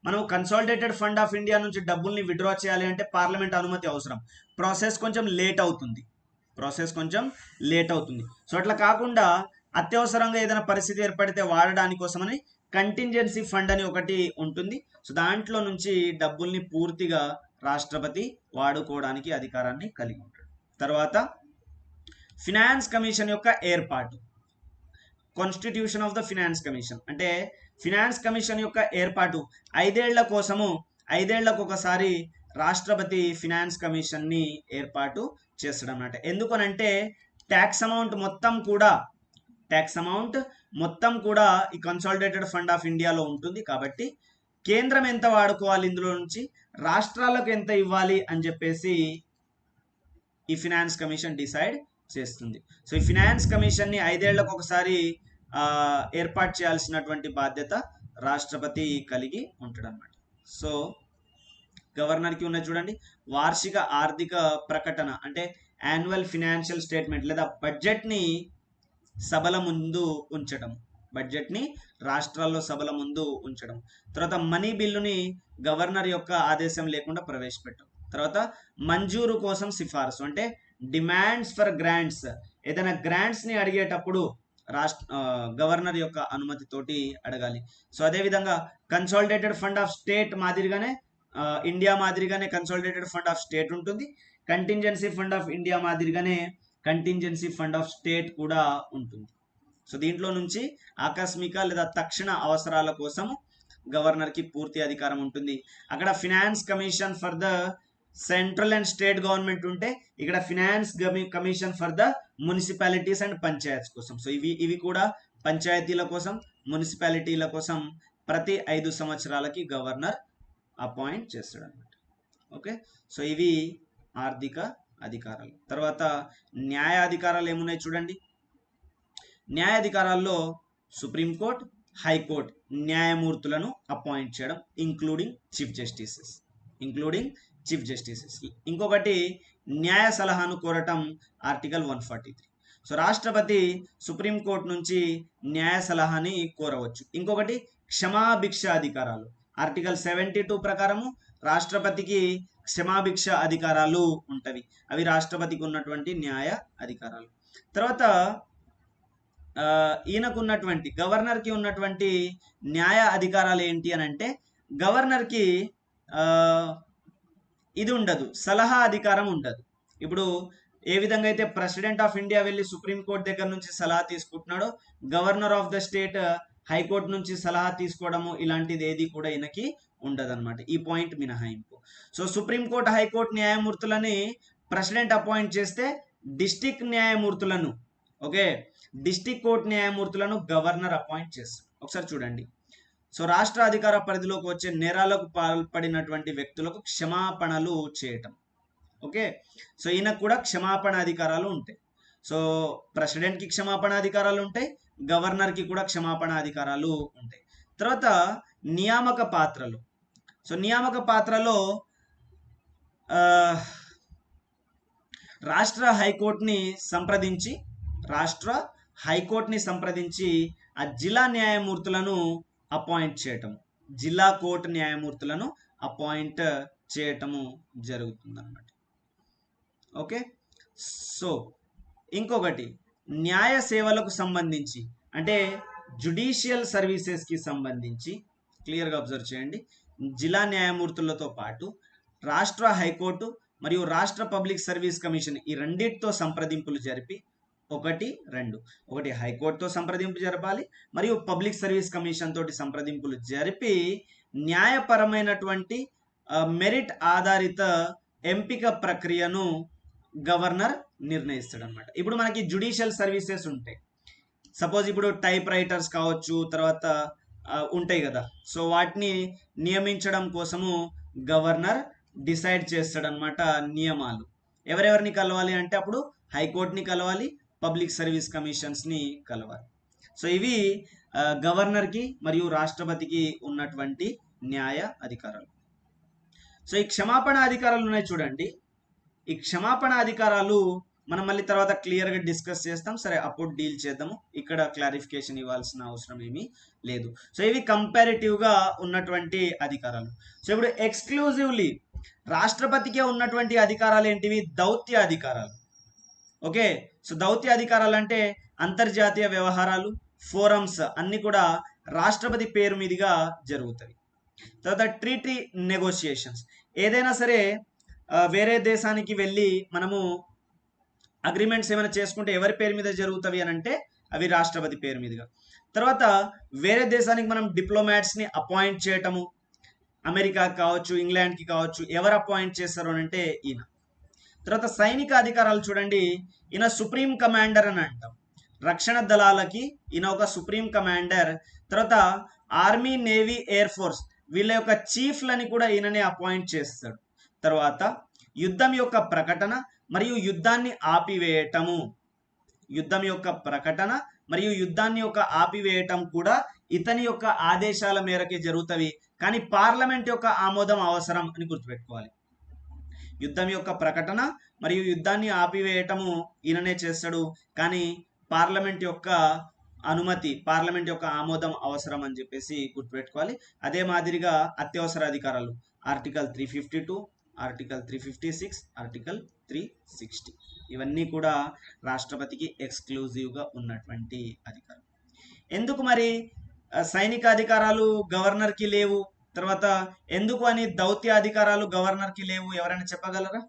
Speaker 1: మనం కన్సాలిడేటెడ్ ఫండ్ ఆఫ్ ఇండియా నుంచి డబ్బుల్ని విత్డ్రా చేయాలి అంటే పార్లమెంట్ అనుమతి అవసరం. ప్రాసెస్ కొంచెం లేట్ అవుతుంది. సో అట్లా కాకుండా అత్యవసరంగా ఏదైనా పరిస్థితి ఏర్పడితే వాడడానికి కోసమని కంటింజెన్సీ ఫండ్ అని ఒకటి ఉంటుంది. సో దాంట్లో నుంచి డబ్బుల్ని పూర్తిగా రాష్ట్రపతి వాడుకోవడానికి అధికారాన్ని కలిగి ఉంటాడు. తర్వాత ఫినాన్స్ కమిషన్ యొక్క ఏర్పాటు, constitution of the finance commission అంటే ఫినాన్స్ కమిషన్ యొక్క ఏర్పాటు 5 ఏళ్ల కోసము, 5 ఏళ్లకు ఒకసారి రాష్ట్రపతి ఫినాన్స్ కమిషన్ని ఏర్పాటు చేస్తాడు అన్నమాట. ఎందుకనంటే ట్యాక్స్ అమౌంట్ మొత్తం కూడా ఈ కన్సాలిడేటెడ్ ఫండ్ ఆఫ్ ఇండియాలో ఉంటుంది కాబట్టి కేంద్రం ఎంత వాడుకోవాలి, ఇందులో నుంచి రాష్ట్రాలకు ఎంత ఇవ్వాలి అని చెప్పేసి ఈ ఫినాన్స్ కమిషన్ డిసైడ్ చేస్తుంది. సో ఈ ఫినాన్స్ కమిషన్ని 5 ఏళ్లకు ఒకసారి ఏర్పాటు చేయాల్సినటువంటి బాధ్యత రాష్ట్రపతి కలిగి ఉంటాడు అన్నమాట. సో గవర్నర్కి ఉన్న చూడండి వార్షిక ఆర్థిక ప్రకటన అంటే యాన్యువల్ ఫినాన్షియల్ స్టేట్మెంట్ లేదా బడ్జెట్ని సభల ముందు ఉంచడం, బడ్జెట్ని రాష్ట్రాల్లో సభల ముందు ఉంచడం. తర్వాత మనీ బిల్లుని గవర్నర్ యొక్క ఆదేశం లేకుండా ప్రవేశపెట్టడం. తర్వాత మంజూరు కోసం సిఫారసు అంటే డిమాండ్స్ ఫర్ గ్రాంట్స్, ఏదైనా గ్రాంట్స్ని అడిగేటప్పుడు గవర్నర్ యొక్క అనుమతితోటి అడగాలి. సో అదేవిధంగా కన్సాలిడేటెడ్ ఫండ్ ఆఫ్ స్టేట్ మాదిరిగానే ఇండియా మాదిరిగానే కన్సాలిడేటెడ్ ఫండ్ ఆఫ్ స్టేట్ ఉంటుంది. కంటింజెన్సీ ఫండ్ ఆఫ్ ఇండియా మాదిరిగానే కంటింజెన్సీ ఫండ్ ఆఫ్ స్టేట్ కూడా ఉంటుంది. సో దీంట్లో నుంచి ఆకస్మిక లేదా తక్షణ అవసరాల కోసం గవర్నర్కి పూర్తి అధికారం ఉంటుంది. అక్కడ finance commission for the central and state government ఉంటే ఇక్కడ finance commission for the municipalities and panchayats కోసం. సో ఇవి కూడా పంచాయతీల కోసం, మున్సిపాలిటీల కోసం ప్రతి 5 సంవత్సరాలకి గవర్నర్ అపాయింట్ చేస్తాడు అనమాట. ఓకే, సో ఇవి ఆర్థిక అధికారాలు. తర్వాత న్యాయ అధికారాలు ఏమున్నాయి చూడండి. న్యాయాధికారాల్లో సుప్రీంకోర్టు, హైకోర్టు న్యాయమూర్తులను అపాయింట్ చేయడం, ఇంక్లూడింగ్ చీఫ్ జస్టిసెస్. ఇంకొకటి న్యాయ సలహాను కోరటం, ఆర్టికల్ 143. సో రాష్ట్రపతి సుప్రీంకోర్టు నుంచి న్యాయ సలహాని కోరవచ్చు. ఇంకొకటి క్షమాభిక్ష అధికారాలు, ఆర్టికల్ 72 ప్రకారము రాష్ట్రపతికి క్షమాభిక్ష అధికారాలు ఉంటవి. అవి రాష్ట్రపతికి ఉన్నటువంటి న్యాయ అధికారాలు. తర్వాత ఈయనకు ఉన్నటువంటి గవర్నర్కి ఉన్నటువంటి న్యాయ అధికారాలు ఏంటి అని అంటే, గవర్నర్కి ఇది ఉండదు, సలహా అధికారం ఉండదు. ఇప్పుడు ఏ విధంగా అయితే ప్రెసిడెంట్ ఆఫ్ ఇండియా వెళ్ళి సుప్రీంకోర్టు దగ్గర నుంచి సలహా తీసుకుంటున్నాడో, governor of the state high court నుంచి సలహా తీసుకోవడము ఇలాంటిది ఏది కూడా ఈయనకి ఉండదన్నమాట. ఈ పాయింట్ మినహాయింపు. సో సుప్రీంకోర్టు, హైకోర్టు న్యాయమూర్తులని ప్రెసిడెంట్ అపాయింట్ చేస్తే, డిస్టిక్ న్యాయమూర్తులను, ఓకే, డిస్టిక్ కోర్టు న్యాయమూర్తులను గవర్నర్ అపాయింట్ చేస్తారు. ఒకసారి చూడండి. సో రాష్ట్ర అధికార పరిధిలోకి వచ్చే నేరాలకు పాల్పడినటువంటి వ్యక్తులకు క్షమాపణలు చేయటం. ఓకే, సో ఈయనకు కూడా క్షమాపణ అధికారాలు ఉంటాయి. సో ప్రెసిడెంట్కి క్షమాపణ అధికారాలు ఉంటాయి, గవర్నర్కి కూడా క్షమాపణ అధికారాలు ఉంటాయి. తర్వాత నియామక పాత్రలు. సో నియామక పాత్రలో రాష్ట్ర హైకోర్టుని సంప్రదించి ఆ జిల్లా న్యాయమూర్తులను అపాయింట్ చేయటము, జిల్లా కోర్టు న్యాయమూర్తులను అపాయింట్ చేయటము జరుగుతుందన్నమాట. ఓకే, సో ఇంకొకటి న్యాయ సేవలకు సంబంధించి, అంటే జ్యుడిషియల్ సర్వీసెస్కి సంబంధించి క్లియర్గా అబ్జర్వ్ చేయండి. జిల్లా న్యాయమూర్తులతో పాటు రాష్ట్ర హైకోర్టు మరియు రాష్ట్ర పబ్లిక్ సర్వీస్ కమిషన్ ఈ రెండింటితో సంప్రదింపులు జరిపి, ఒకటి హైకోర్టుతో సంప్రదింపు జరపాలి, మరియు పబ్లిక్ సర్వీస్ కమిషన్ తోటి సంప్రదింపులు జరిపి న్యాయపరమైనటువంటి మెరిట్ ఆధారిత ఎంపిక ప్రక్రియను గవర్నర్ నిర్ణయిస్తాడు అనమాట. ఇప్పుడు మనకి జ్యుడిషియల్ సర్వీసెస్ ఉంటాయి. సపోజ్ ఇప్పుడు టైప్ రైటర్స్ కావచ్చు, తర్వాత ఉంటాయి కదా. సో వాటిని నియమించడం కోసము గవర్నర్ డిసైడ్ చేస్తాడనమాట నియమాలు. ఎవరెవరిని కలవాలి అంటే అప్పుడు హైకోర్టుని కలవాలి, పబ్లిక్ సర్వీస్ కమిషన్స్ని కలవాలి. సో ఇవి గవర్నర్కి మరియు రాష్ట్రపతికి ఉన్నటువంటి న్యాయ అధికారాలు. సో ఈ క్షమాపణ అధికారాలు ఉన్నాయి చూడండి. ఈ క్షమాపణ అధికారాలు మనం మళ్ళీ తర్వాత క్లియర్గా డిస్కస్ చేస్తాం. సరే, అప్పుడు డీల్ చేద్దాము, ఇక్కడ క్లారిఫికేషన్ ఇవ్వాల్సిన అవసరం ఏమీ లేదు. సో ఇవి కంపారిటివ్గా ఉన్నటువంటి అధికారాలు. సో ఇప్పుడు ఎక్స్క్లూజివ్లీ రాష్ట్రపతికే ఉన్నటువంటి అధికారాలు ఏంటివి? దౌత్య అధికారాలు. ఓకే, సో దౌత్య అధికారాలు అంటే అంతర్జాతీయ వ్యవహారాలు, ఫోరమ్స్ అన్ని కూడా రాష్ట్రపతి పేరు మీదుగా జరుగుతాయి. తర్వాత ట్రీటీ నెగోషియేషన్స్, ఏదైనా సరే వేరే దేశానికి వెళ్ళి మనము అగ్రిమెంట్స్ ఏమైనా చేసుకుంటే ఎవరి పేరు మీద జరుగుతాయి అని అంటే అవి రాష్ట్రపతి పేరు మీదుగా. తర్వాత వేరే దేశానికి మనం డిప్లొమాట్స్ని అపాయింట్ చేయటము, అమెరికా కావచ్చు, ఇంగ్లాండ్కి కావచ్చు, ఎవరు అపాయింట్ చేస్తారు అని అంటే ఈయన. తర్వాత సైనిక అధికారాలు చూడండి. ఈయన సుప్రీం కమాండర్ అని అంటాం. రక్షణ దళాలకి ఈయన ఒక సుప్రీం కమాండర్. తర్వాత ఆర్మీ, నేవీ, ఎయిర్ ఫోర్స్ వీళ్ళ యొక్క చీఫ్లని కూడా ఈయననే అపాయింట్ చేస్తాడు. తర్వాత యుద్ధం యొక్క ప్రకటన మరియు యుద్ధాన్ని ఆపివేయటం కూడా ఇతని యొక్క ఆదేశాల మేరకే జరుగుతాయి. కానీ పార్లమెంట్ యొక్క ఆమోదం అవసరం అని గుర్తుపెట్టుకోవాలి. యుద్ధం యొక్క ప్రకటన మరియు యుద్ధాన్ని ఆపివేయటము ఈయననే చేస్తాడు, కానీ పార్లమెంట్ యొక్క అనుమతి, పార్లమెంట్ యొక్క ఆమోదం అవసరం అని చెప్పేసి గుర్తుపెట్టుకోవాలి. అదే మాదిరిగా అత్యవసర అధికారాలు ఆర్టికల్ 352, ఆర్టికల్ 356, ఆర్టికల్ 360. ఇవన్నీ కూడా రాష్ట్రపతికి ఎక్స్క్లూజివ్గా ఉన్నటువంటి అధికారం. ఎందుకు మరి సైనిక అధికారాలు గవర్నర్కి లేవు, తర్వాత ఎందుకు అని దౌత్య అధికారాలు గవర్నర్కి లేవు? ఎవరైనా చెప్పగలరా?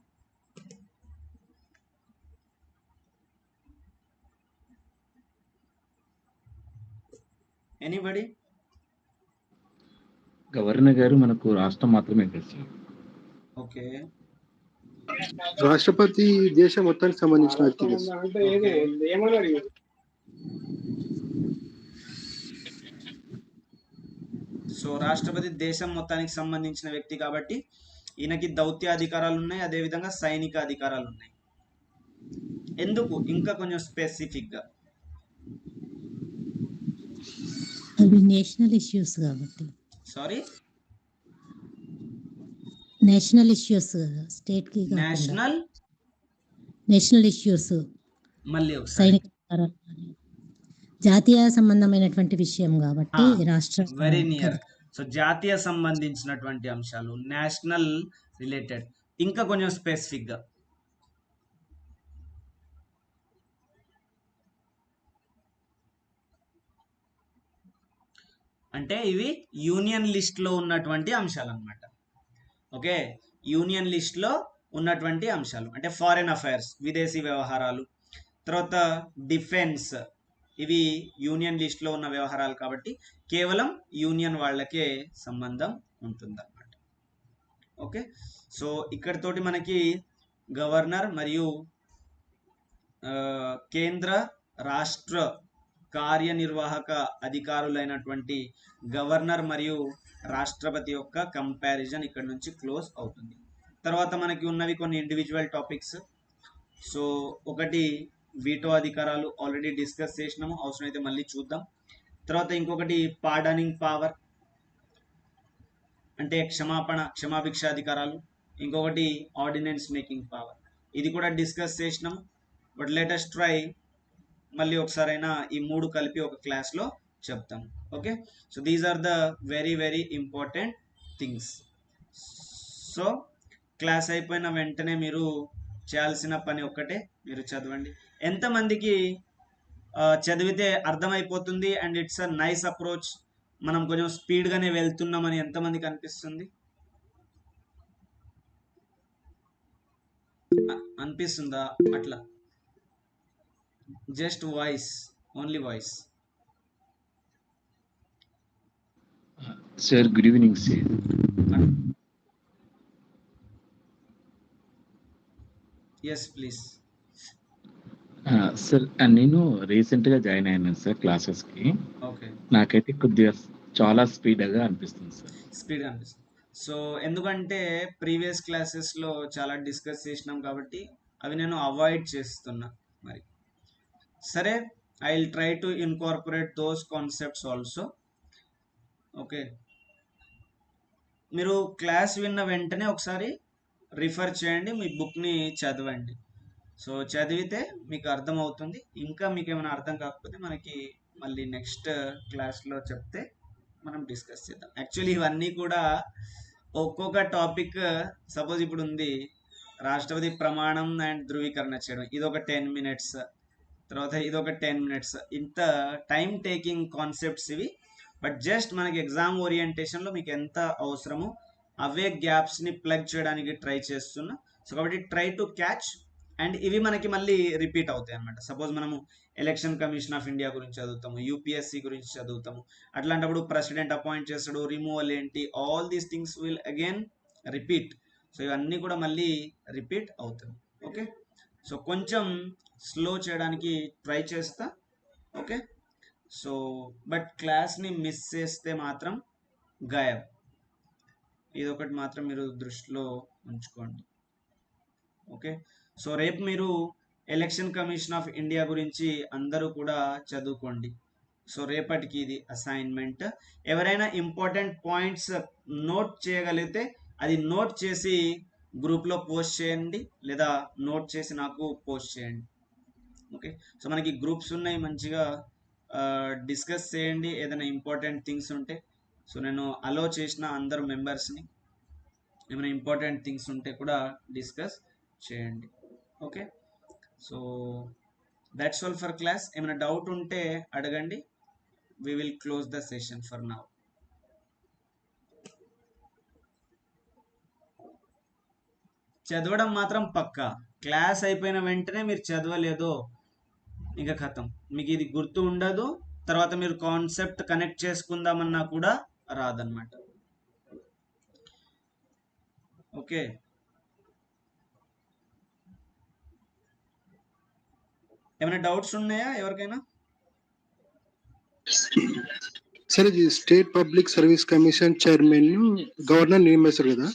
Speaker 1: ఎనీబడి?
Speaker 3: గవర్నర్ గారు మనకు రాష్ట్రం మాత్రమే కదా సార్.
Speaker 1: ఓకే,
Speaker 4: రాష్ట్రపతి దేశం మొత్తానికి సంబంధించిన వ్యక్తి కదా సార్.
Speaker 1: సో రాష్ట్రపతి దేశం మొత్తానికి సంబంధించిన వ్యక్తి కాబట్టి ఈయనకి దౌత్య అధికారాలు ఉన్నాయి, అదేవిధంగా సైనిక అధికారాలు ఉన్నాయి. ఎందుకు? ఇంకా కొంచెం స్పెసిఫిక్గా.
Speaker 5: అవి నేషనల్ ఇష్యూస్ కాబట్టి.
Speaker 1: సారీ,
Speaker 5: నేషనల్ ఇష్యూస్ స్టేట్ కి నేషనల్ ఇష్యూస్
Speaker 1: మళ్ళీ ఒకసారి.
Speaker 5: సైనిక అధికారాలు కానీ జాతీయ సంబంధమైనటువంటి విషయం కాబట్టి రాష్ట్ర
Speaker 1: వెరీ నియర్. సో జాతీయ సంబంధించినటువంటి అంశాలు, నేషనల్ రిలేటెడ్. ఇంకా కొంచెం స్పెసిఫిక్గా. అంటే ఇవి యూనియన్ లిస్ట్లో ఉన్నటువంటి అంశాలు అన్నమాట. ఓకే, యూనియన్ లిస్ట్లో ఉన్నటువంటి అంశాలు అంటే ఫారెన్ అఫైర్స్, విదేశీ వ్యవహారాలు, తర్వాత డిఫెన్స్, ఇవి యూనియన్ లిస్ట్లో ఉన్న వ్యవహారాలు కాబట్టి కేవలం యూనియన్ వాళ్ళకే సంబంధం ఉంటుందన్నమాట. ఓకే, సో ఇక్కడితోటి మనకి గవర్నర్ మరియు కేంద్ర రాష్ట్ర కార్యనిర్వాహక అధికారులైనటువంటి గవర్నర్ మరియు రాష్ట్రపతి యొక్క కంపారిజన్ ఇక్కడ నుంచి క్లోజ్ అవుతుంది. తర్వాత మనకి ఉన్నవి కొన్ని ఇండివిజువల్ టాపిక్స్. సో ఒకటి వీటో అధికారాలు, ఆల్రెడీ డిస్కస్ చేసినాము, అవసరమైతే మళ్ళీ చూద్దాం. తర్వాత ఇంకొకటి పార్డనింగ్ పవర్ అంటే క్షమాభిక్ష అధికారాలు. ఇంకొకటి ఆర్డినెన్స్ మేకింగ్ పవర్, ఇది కూడా డిస్కస్ చేసినాము. బట్ లేటెస్ట్ ట్రై మళ్ళీ ఒకసారైనా ఈ మూడు కలిపి ఒక క్లాస్లో చెప్తాం. Okay, so these are the very very important things. So class అయిపోయిన వెంటనే మీరు చేయాల్సిన పని ఒక్కటే, మీరు చదవండి. ఎంతమందికి చదివితే అర్థమైపోతుంది and it's a nice approach, మనం కొంచెం స్పీడ్గానే వెళ్తున్నామని ఎంతమందికి అనిపిస్తుంది? అనిపిస్తుందా? అట్లా just voice, only voice.
Speaker 3: Sir good evening sir.
Speaker 1: Yes please.
Speaker 3: Sir నేను రీసెంట్గా జాయిన్ అయినాను సార్ క్లాసెస్కి.
Speaker 1: ఓకే,
Speaker 3: నాకైతే కొద్దిగా చాలా స్పీడ్గా అనిపిస్తుంది సార్.
Speaker 1: స్పీడ్గా అనిపిస్తుంది. సో ఎందుకంటే ప్రీవియస్ క్లాసెస్లో చాలా డిస్కస్ చేసినాం కాబట్టి అవి నేను అవాయిడ్ చేస్తున్నా. మరి సరే, I will try to incorporate those concepts also. Okay, మీరు క్లాస్ విన్న వెంటనే ఒకసారి రిఫర్ చేయండి, మీ బుక్ని చదవండి. సో చదివితే మీకు అర్థమవుతుంది. ఇంకా మీకు ఏమైనా అర్థం కాకపోతే మనకి మళ్ళీ నెక్స్ట్ క్లాస్లో చెప్తే మనం డిస్కస్ చేద్దాం. యాక్చువల్లీ ఇవన్నీ కూడా ఒక్కొక్క టాపిక్, సపోజ్ ఇప్పుడు ఉంది రాష్ట్రపతి ప్రమాణం అండ్ ధృవీకరణ చేయడం, ఇదొక 10 minutes, తర్వాత ఇదొక 10 minutes. ఇంత టైం టేకింగ్ కాన్సెప్ట్స్ ఇవి. బట్ జస్ట్ మనకి ఎగ్జామ్ ఓరియంటేషన్లో మీకు ఎంత అవసరమో అవే గ్యాప్స్ని ప్లగ్ చేయడానికి ట్రై చేస్తున్నా. సో కాబట్టి ట్రై టు క్యాచ్. అండ్ ఇవి మనకి మళ్ళీ రిపీట్ అవుతాయి అనమాట. సపోజ్ మనము ఎలక్షన్ కమిషన్ ఆఫ్ ఇండియా గురించి చదువుతాము, యూపీఎస్సీ గురించి చదువుతాము. అట్లాంటప్పుడు ప్రెసిడెంట్ అపాయింట్ చేస్తాడు, రిమూవల్ ఏంటి, all these things will again repeat. So ఇవన్నీ కూడా మళ్ళీ రిపీట్ అవుతాయి. ఓకే, సో కొంచెం స్లో చేయడానికి ట్రై చేస్తా. ఓకే, సో బట్ క్లాస్ని మిస్ చేస్తే మాత్రం గాయబ్, ఇదొకటి మాత్రం మీరు దృష్టిలో ఉంచుకోండి. ఓకే, సో రేపు మీరు ఎలక్షన్ కమిషన్ ఆఫ్ ఇండియా గురించి అందరూ కూడా చదువుకోండి. సో రేపటికి ఇది అసైన్మెంట్. ఎవరైనా ఇంపార్టెంట్ పాయింట్స్ నోట్ చేయగలిగితే అది నోట్ చేసి గ్రూప్లో పోస్ట్ చేయండి, లేదా నోట్ చేసి నాకు పోస్ట్ చేయండి. ఓకే, సో మనకి గ్రూప్స్ ఉన్నాయి, మంచిగా డిస్కస్ చేయండి ఏదైనా ఇంపార్టెంట్ థింగ్స్ ఉంటే. సో నేను అలో చేసిన అందరు మెంబర్స్ని ఏమైనా ఇంపార్టెంట్ థింగ్స్ ఉంటే కూడా డిస్కస్ చేయండి. Okay, so that's all for class. ఏమైనా డౌట్ ఉంటే అడగండి. We will close the session for now. చదవడం మాత్రం పక్కా. క్లాస్ అయిపోయిన వెంటనే మీరు చదవలేదో ఇంకా ఖతం, మీకు ఇది గుర్తు ఉండదు. తర్వాత మీరు కాన్సెప్ట్ కనెక్ట్ చేసుకుందామన్నా కూడా రాదన్నమాట. ఓకే, ఏమైనా డౌట్స్ ఉన్నాయా ఎవరికైనా?
Speaker 4: సరే, ఇది state public service commission chairman governor నియమిస్తారు కదా,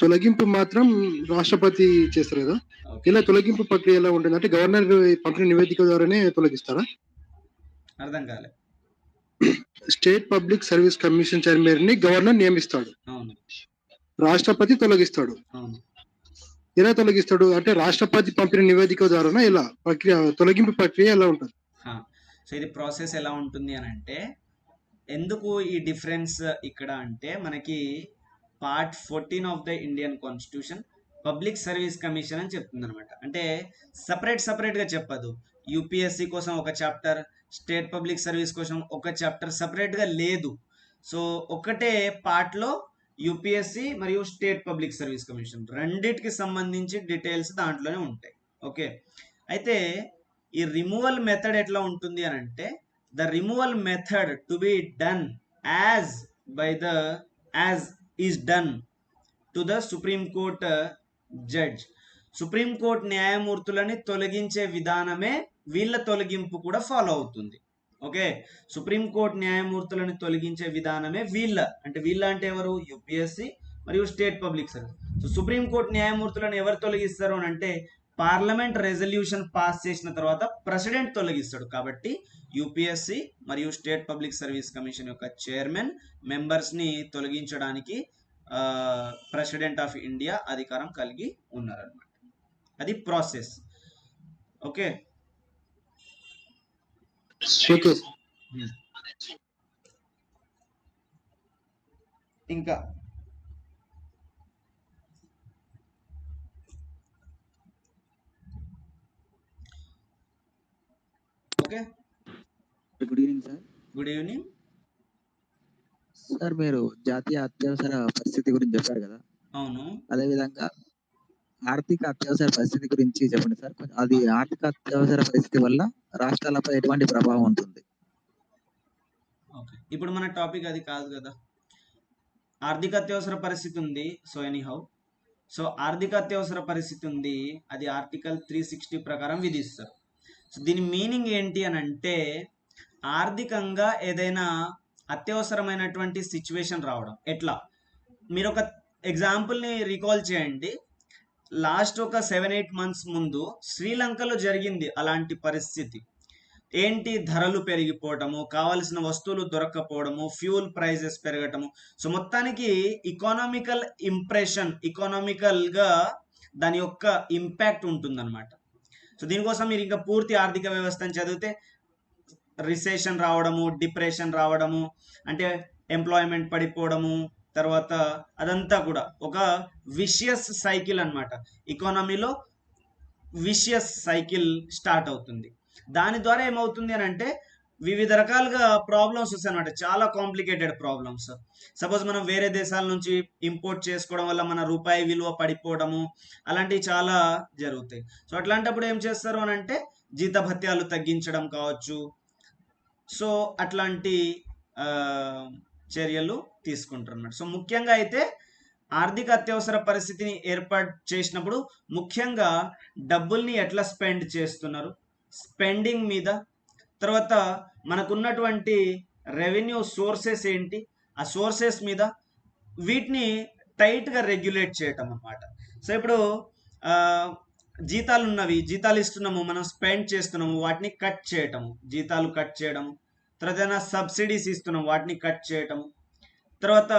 Speaker 4: తొలగింపు మాత్రం రాష్ట్రపతి చేస్తారు కదా. ఇలా తొలగింపు ప్రక్రియ ఎలా ఉంటుంది? అంటే గవర్నర్ పంపిన నివేదిక ద్వారానే తొలగిస్తారా?
Speaker 1: అర్థం కాలే.
Speaker 4: State public service commission chairman ని గవర్నర్ నియమిస్తాడు,
Speaker 1: అవును
Speaker 4: రాష్ట్రపతి తొలగిస్తాడు.
Speaker 1: అవును.
Speaker 4: ఎలా తొలగిస్తాడు? అంటే రాష్ట్రపతి పంపిన నివేదిక ద్వారా ఇలా ప్రక్రియ, తొలగింపు ప్రక్రియ ఎలా ఉంటుంది?
Speaker 1: సో ఇది ప్రాసెస్ ఎలా ఉంటుంది అని అంటే, ఎందుకు ఈ డిఫరెన్స్ ఇక్కడ అంటే, మనకి part 14 of the Indian constitution public service commission అని చెప్తుంది అనమాట. అంటే సపరేట్గా చెప్పదు. యూపీఎస్సి కోసం ఒక చాప్టర్, స్టేట్ పబ్లిక్ సర్వీస్ కోసం ఒక చాప్టర్ సపరేట్గా లేదు. సో ఒకటే పార్ట్లో యూపీఎస్సి మరియు స్టేట్ పబ్లిక్ సర్వీస్ కమిషన్ రెండిటికి సంబంధించి డీటెయిల్స్ దాంట్లోనే ఉంటాయి. ఓకే, అయితే ఈ రిమూవల్ మెథడ్ ఎట్లా ఉంటుంది అని అంటే, the removal method to be done as is done to the supreme court judge. Supreme court న్యాయమూర్తులని తొలగించే విధానమే వీళ్ళ తొలగింపు కూడా ఫాలో అవుతుంది. ఓకే, సుప్రీం కోర్ట్ న్యాయమూర్తులను తొలగించే విధానమే వీళ్ళ అంటే ఎవరు? యూపీఎస్సి మరియు state public service. So supreme court న్యాయమూర్తులను ఎవరు తొలగిస్తారు అని అంటే, పార్లమెంట్ రెజల్యూషన్ పాస్ చేసిన తర్వాత ప్రెసిడెంట్ తొలగిస్తాడు. కాబట్టి యూపీఎస్సి మరియు స్టేట్ పబ్లిక్ సర్వీస్ కమిషన్ యొక్క చైర్మన్ మెంబర్స్ని తొలగించడానికి ప్రెసిడెంట్ ఆఫ్ ఇండియా అధికారం కలిగి ఉన్నారన్నమాట. అది ప్రాసెస్. ఓకే, ఇంకా okay,
Speaker 6: good evening sir.
Speaker 1: Good evening
Speaker 6: sir, మీరు జాతీయ అత్యవసర పరిస్థితి గురించి చెప్పారు కదా.
Speaker 1: అవును.
Speaker 6: అదేవిధంగా ఆర్థిక అత్యవసర పరిస్థితి గురించి చెప్పండి సార్. అది ఆర్థిక అత్యవసర పరిస్థితి వల్ల రాష్ట్రాలపై ఎటువంటి ప్రభావం ఉంటుంది?
Speaker 1: ఓకే, ఇప్పుడు మన టాపిక్ అది కాదు కదా. ఆర్థిక అత్యవసర పరిస్థితి ఉంది. సో ఎనీహౌ, సో ఆర్థిక అత్యవసర పరిస్థితి ఉంది, అది ఆర్టికల్ 360 ప్రకారం విధిస్తారు. సో దీని మీనింగ్ ఏంటి అని అంటే, ఆర్థికంగా ఏదైనా అత్యవసరమైనటువంటి సిచ్యువేషన్ రావడం. ఎట్లా? మీరు ఒక ఎగ్జాంపుల్ని రీకాల్ చేయండి. లాస్ట్ ఒక 7-8 months ముందు శ్రీలంకలో జరిగింది అలాంటి పరిస్థితి. ఏంటి? ధరలు పెరిగిపోవటము, కావలసిన వస్తువులు దొరక్కపోవడము, ఫ్యూల్ ప్రైజెస్ పెరగటము. సో మొత్తానికి ఇకానామికల్గా దాని యొక్క ఇంపాక్ట్ ఉంటుందన్నమాట. సో దీనికోసం మీరు ఇంకా పూర్తి ఆర్థిక వ్యవస్థను చదివితే రిసెషన్ రావడము, డిప్రెషన్ రావడము, అంటే ఎంప్లాయ్మెంట్ పడిపోవడము, తర్వాత అదంతా కూడా ఒక విషియస్ సైకిల్ అన్నమాట. ఎకానమీలో విషియస్ సైకిల్ స్టార్ట్ అవుతుంది. దాని ద్వారా ఏమవుతుంది అని అంటే, వివిధ రకాలుగా ప్రాబ్లమ్స్ వస్తాయి అనమాట. చాలా కాంప్లికేటెడ్ ప్రాబ్లమ్స్. సపోజ్ మనం వేరే దేశాల నుంచి ఇంపోర్ట్ చేసుకోవడం వల్ల మన రూపాయి విలువ పడిపోవడము, అలాంటివి చాలా జరుగుతాయి. సో అట్లాంటప్పుడు ఏం చేస్తారు అని అంటే, జీతభత్యాలు తగ్గించడం కావచ్చు. సో అట్లాంటి చర్యలు తీసుకుంటారు అన్నమాట. సో ముఖ్యంగా అయితే ఆర్థిక అత్యవసర పరిస్థితిని ఏర్పాటు చేసినప్పుడు ముఖ్యంగా డబ్బుల్ని ఎట్లా స్పెండ్ చేస్తున్నారు, స్పెండింగ్ మీద, తర్వాత మనకున్నటువంటి రెవెన్యూ సోర్సెస్ ఏంటి, ఆ సోర్సెస్ మీద, వీటిని టైట్గా రెగ్యులేట్ చేయటం అన్నమాట. సో ఇప్పుడు జీతాలు ఉన్నవి, జీతాలు ఇస్తున్నాము, మనం స్పెండ్ చేస్తున్నాము, వాటిని కట్ చేయటము, జీతాలు కట్ చేయడము. తర్వాత ఏదైనా సబ్సిడీస్ ఇస్తున్నాము, వాటిని కట్ చేయటము. తర్వాత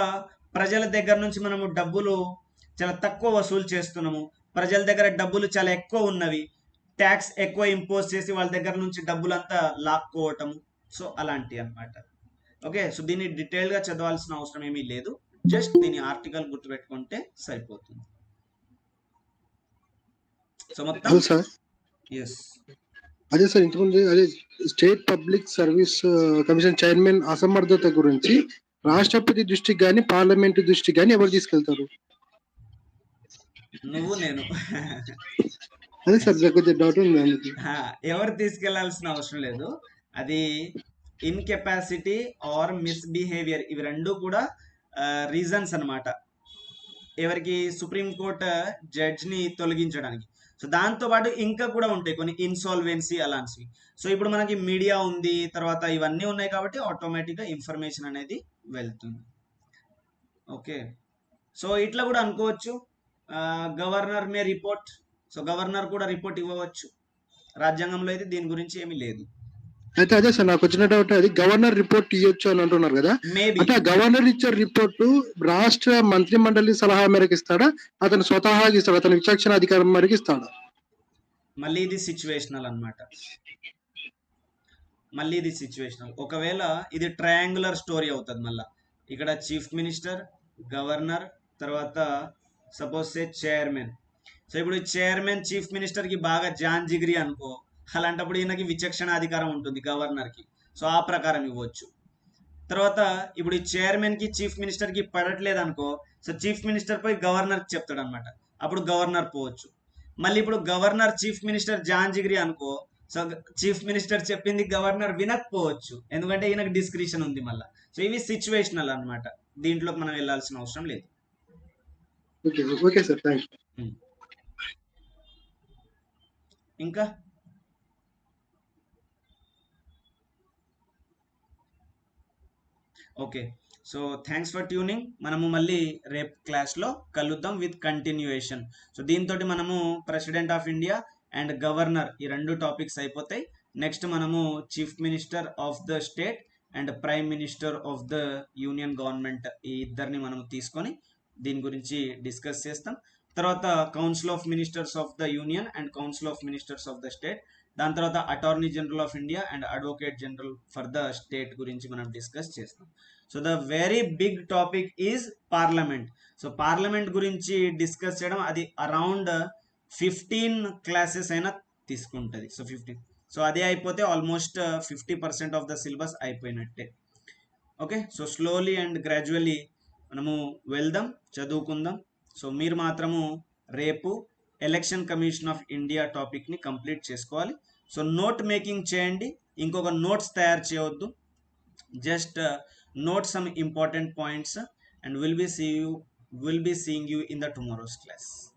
Speaker 1: ప్రజల దగ్గర నుంచి మనము డబ్బులు చాలా తక్కువ వసూలు చేస్తున్నాము, ప్రజల దగ్గర డబ్బులు చాలా ఎక్కువ ఉన్నవి, ట్యాక్స్ ఎక్కువ ఇంపోజ్ చేసి వాళ్ళ దగ్గర నుంచి డబ్బులంతా లాక్కోవటము. సో అలాంటివి అన్నమాట. ఓకే, సో దీన్ని డీటెయిల్గా చదవాల్సిన అవసరం ఏమీ లేదు, జస్ట్ దీని ఆర్టికల్ గుర్తుపెట్టుకుంటే సరిపోతుంది. సో మొత్తం
Speaker 4: అదే సార్
Speaker 1: ఎస్
Speaker 4: అదే సార్ ఇంతకుముందు అదే state public service commission chairman అసమర్థత గురించి రాష్ట్రపతి దృష్టికి కానీ పార్లమెంటు దృష్టికి కానీ ఎవరు తీసుకెళ్తారు?
Speaker 1: నువ్వు నేను
Speaker 4: అదే సార్ కొద్దిగా డౌట్ ఉంది అందుకు.
Speaker 1: ఎవరు తీసుకెళ్లాల్సిన అవసరం లేదు. అది ఇన్కెపాసిటీ ఆర్ మిస్బిహేవియర్, ఇవి రెండు కూడా రీజన్స్ అన్నమాట ఎవరికి, సుప్రీంకోర్టు జడ్జిని తొలగించడానికి. సో దాంతోపాటు ఇంకా కూడా ఉంటాయి కొన్ని ఇన్సాల్వెన్సీ అలాంటివి. సో ఇప్పుడు మనకి మీడియా ఉంది, తర్వాత ఇవన్నీ ఉన్నాయి కాబట్టి ఆటోమేటిక్గా ఇన్ఫర్మేషన్ అనేది వెళ్తుంది. ఓకే, సో ఇట్లా కూడా అనుకోవచ్చు, గవర్నర్ మే రిపోర్ట్. సో గవర్నర్ కూడా రిపోర్ట్ ఇవ్వవచ్చు. రాజ్యాంగంలో అయితే దీని గురించి ఏమీ లేదు.
Speaker 4: అయితే అదే సార్ నాకు వచ్చిన డౌట్, అది గవర్నర్ రిపోర్ట్ ఇవ్వచ్చు అని అంటున్నారు కదా,
Speaker 1: మేబీ
Speaker 4: అంటే ఆ గవర్నర్ ఇచ్చే రిపోర్టు రాష్ట్ర మంత్రి మండలి సలహా మేరకు ఇస్తాడా, అతను స్వతహాగా ఇస్తాడా, అతని విచక్షణ అధికారం మేరకు ఇస్తాడా?
Speaker 1: మళ్ళీ ఇది సిచ్యువేషనల్ అన్నమాట. మళ్ళీ ఇది సిచ్యువేషనల్. ఒకవేళ ఇది ట్రయాంగులర్ స్టోరీ అవుతుంది. మళ్ళీ ఇక్కడ చీఫ్ మినిస్టర్, గవర్నర్, తర్వాత సపోజ్ సే చైర్మన్. సో ఇప్పుడు చైర్మన్ చీఫ్ మినిస్టర్కి బాగా జాన్ జిగిరి అనుకో, అలాంటప్పుడు ఈయనకి విచక్షణ అధికారం ఉంటుంది గవర్నర్కి. సో ఆ ప్రకారం ఇవ్వచ్చు. తర్వాత ఇప్పుడు ఈ చైర్మన్కి చీఫ్ మినిస్టర్కి పడట్లేదు అనుకో, సో చీఫ్ మినిస్టర్ పోయి గవర్నర్కి చెప్తాడు అనమాట, అప్పుడు గవర్నర్ పోవచ్చు. మళ్ళీ ఇప్పుడు గవర్నర్ చీఫ్ మినిస్టర్ జాన్ జిగిరి అనుకో, సో చీఫ్ మినిస్టర్ చెప్పింది గవర్నర్ వినకపోవచ్చు, ఎందుకంటే ఈయనకు డిస్క్రిషన్ ఉంది మళ్ళీ. సో ఇవి సిచ్యువేషనల్ అన్నమాట, దీంట్లోకి మనం వెళ్ళాల్సిన అవసరం లేదు.
Speaker 4: Okay okay sir, thank you.
Speaker 1: ఇంకా okay, so thanks for tuning. మనము మళ్ళీ రేపు క్లాస్లో కలుద్దాం విత్ కంటిన్యూయేషన్. సో దీంతో మనము president of India and governor ఈ రెండు టాపిక్స్ అయిపోతాయి. నెక్స్ట్ మనము chief minister of the state and prime minister of the union government, ఈ ఇద్దరిని మనం తీసుకొని దీని గురించి డిస్కస్ చేస్తాం. తర్వాత council of ministers of the union and council of ministers of the state, దాని తర్వాత attorney general of India and advocate general for the state గురించి మనం డిస్కస్ చేస్తాం. So the very big topic is parliament. So parliament గురించి discuss చేయడం అది around 15 classes అయినా తీసుకుంటుంది. సో 15, సో అదే అయిపోతే ఆల్మోస్ట్ 50% ఆఫ్ ద సిలబస్ అయిపోయినట్టే. Okay, so slowly and gradually మనము వెళ్దాం, చదువుకుందాం. సో మీరు మాత్రము రేపు ఎలక్షన్ కమిషన్ ఆఫ్ ఇండియా టాపిక్ని కంప్లీట్ చేసుకోవాలి. సో నోట్ మేకింగ్ చేయండి, ఇంకొక నోట్స్ తయారు చేయవద్దు. Just note some important points and we'll be seeing you in the tomorrow's class.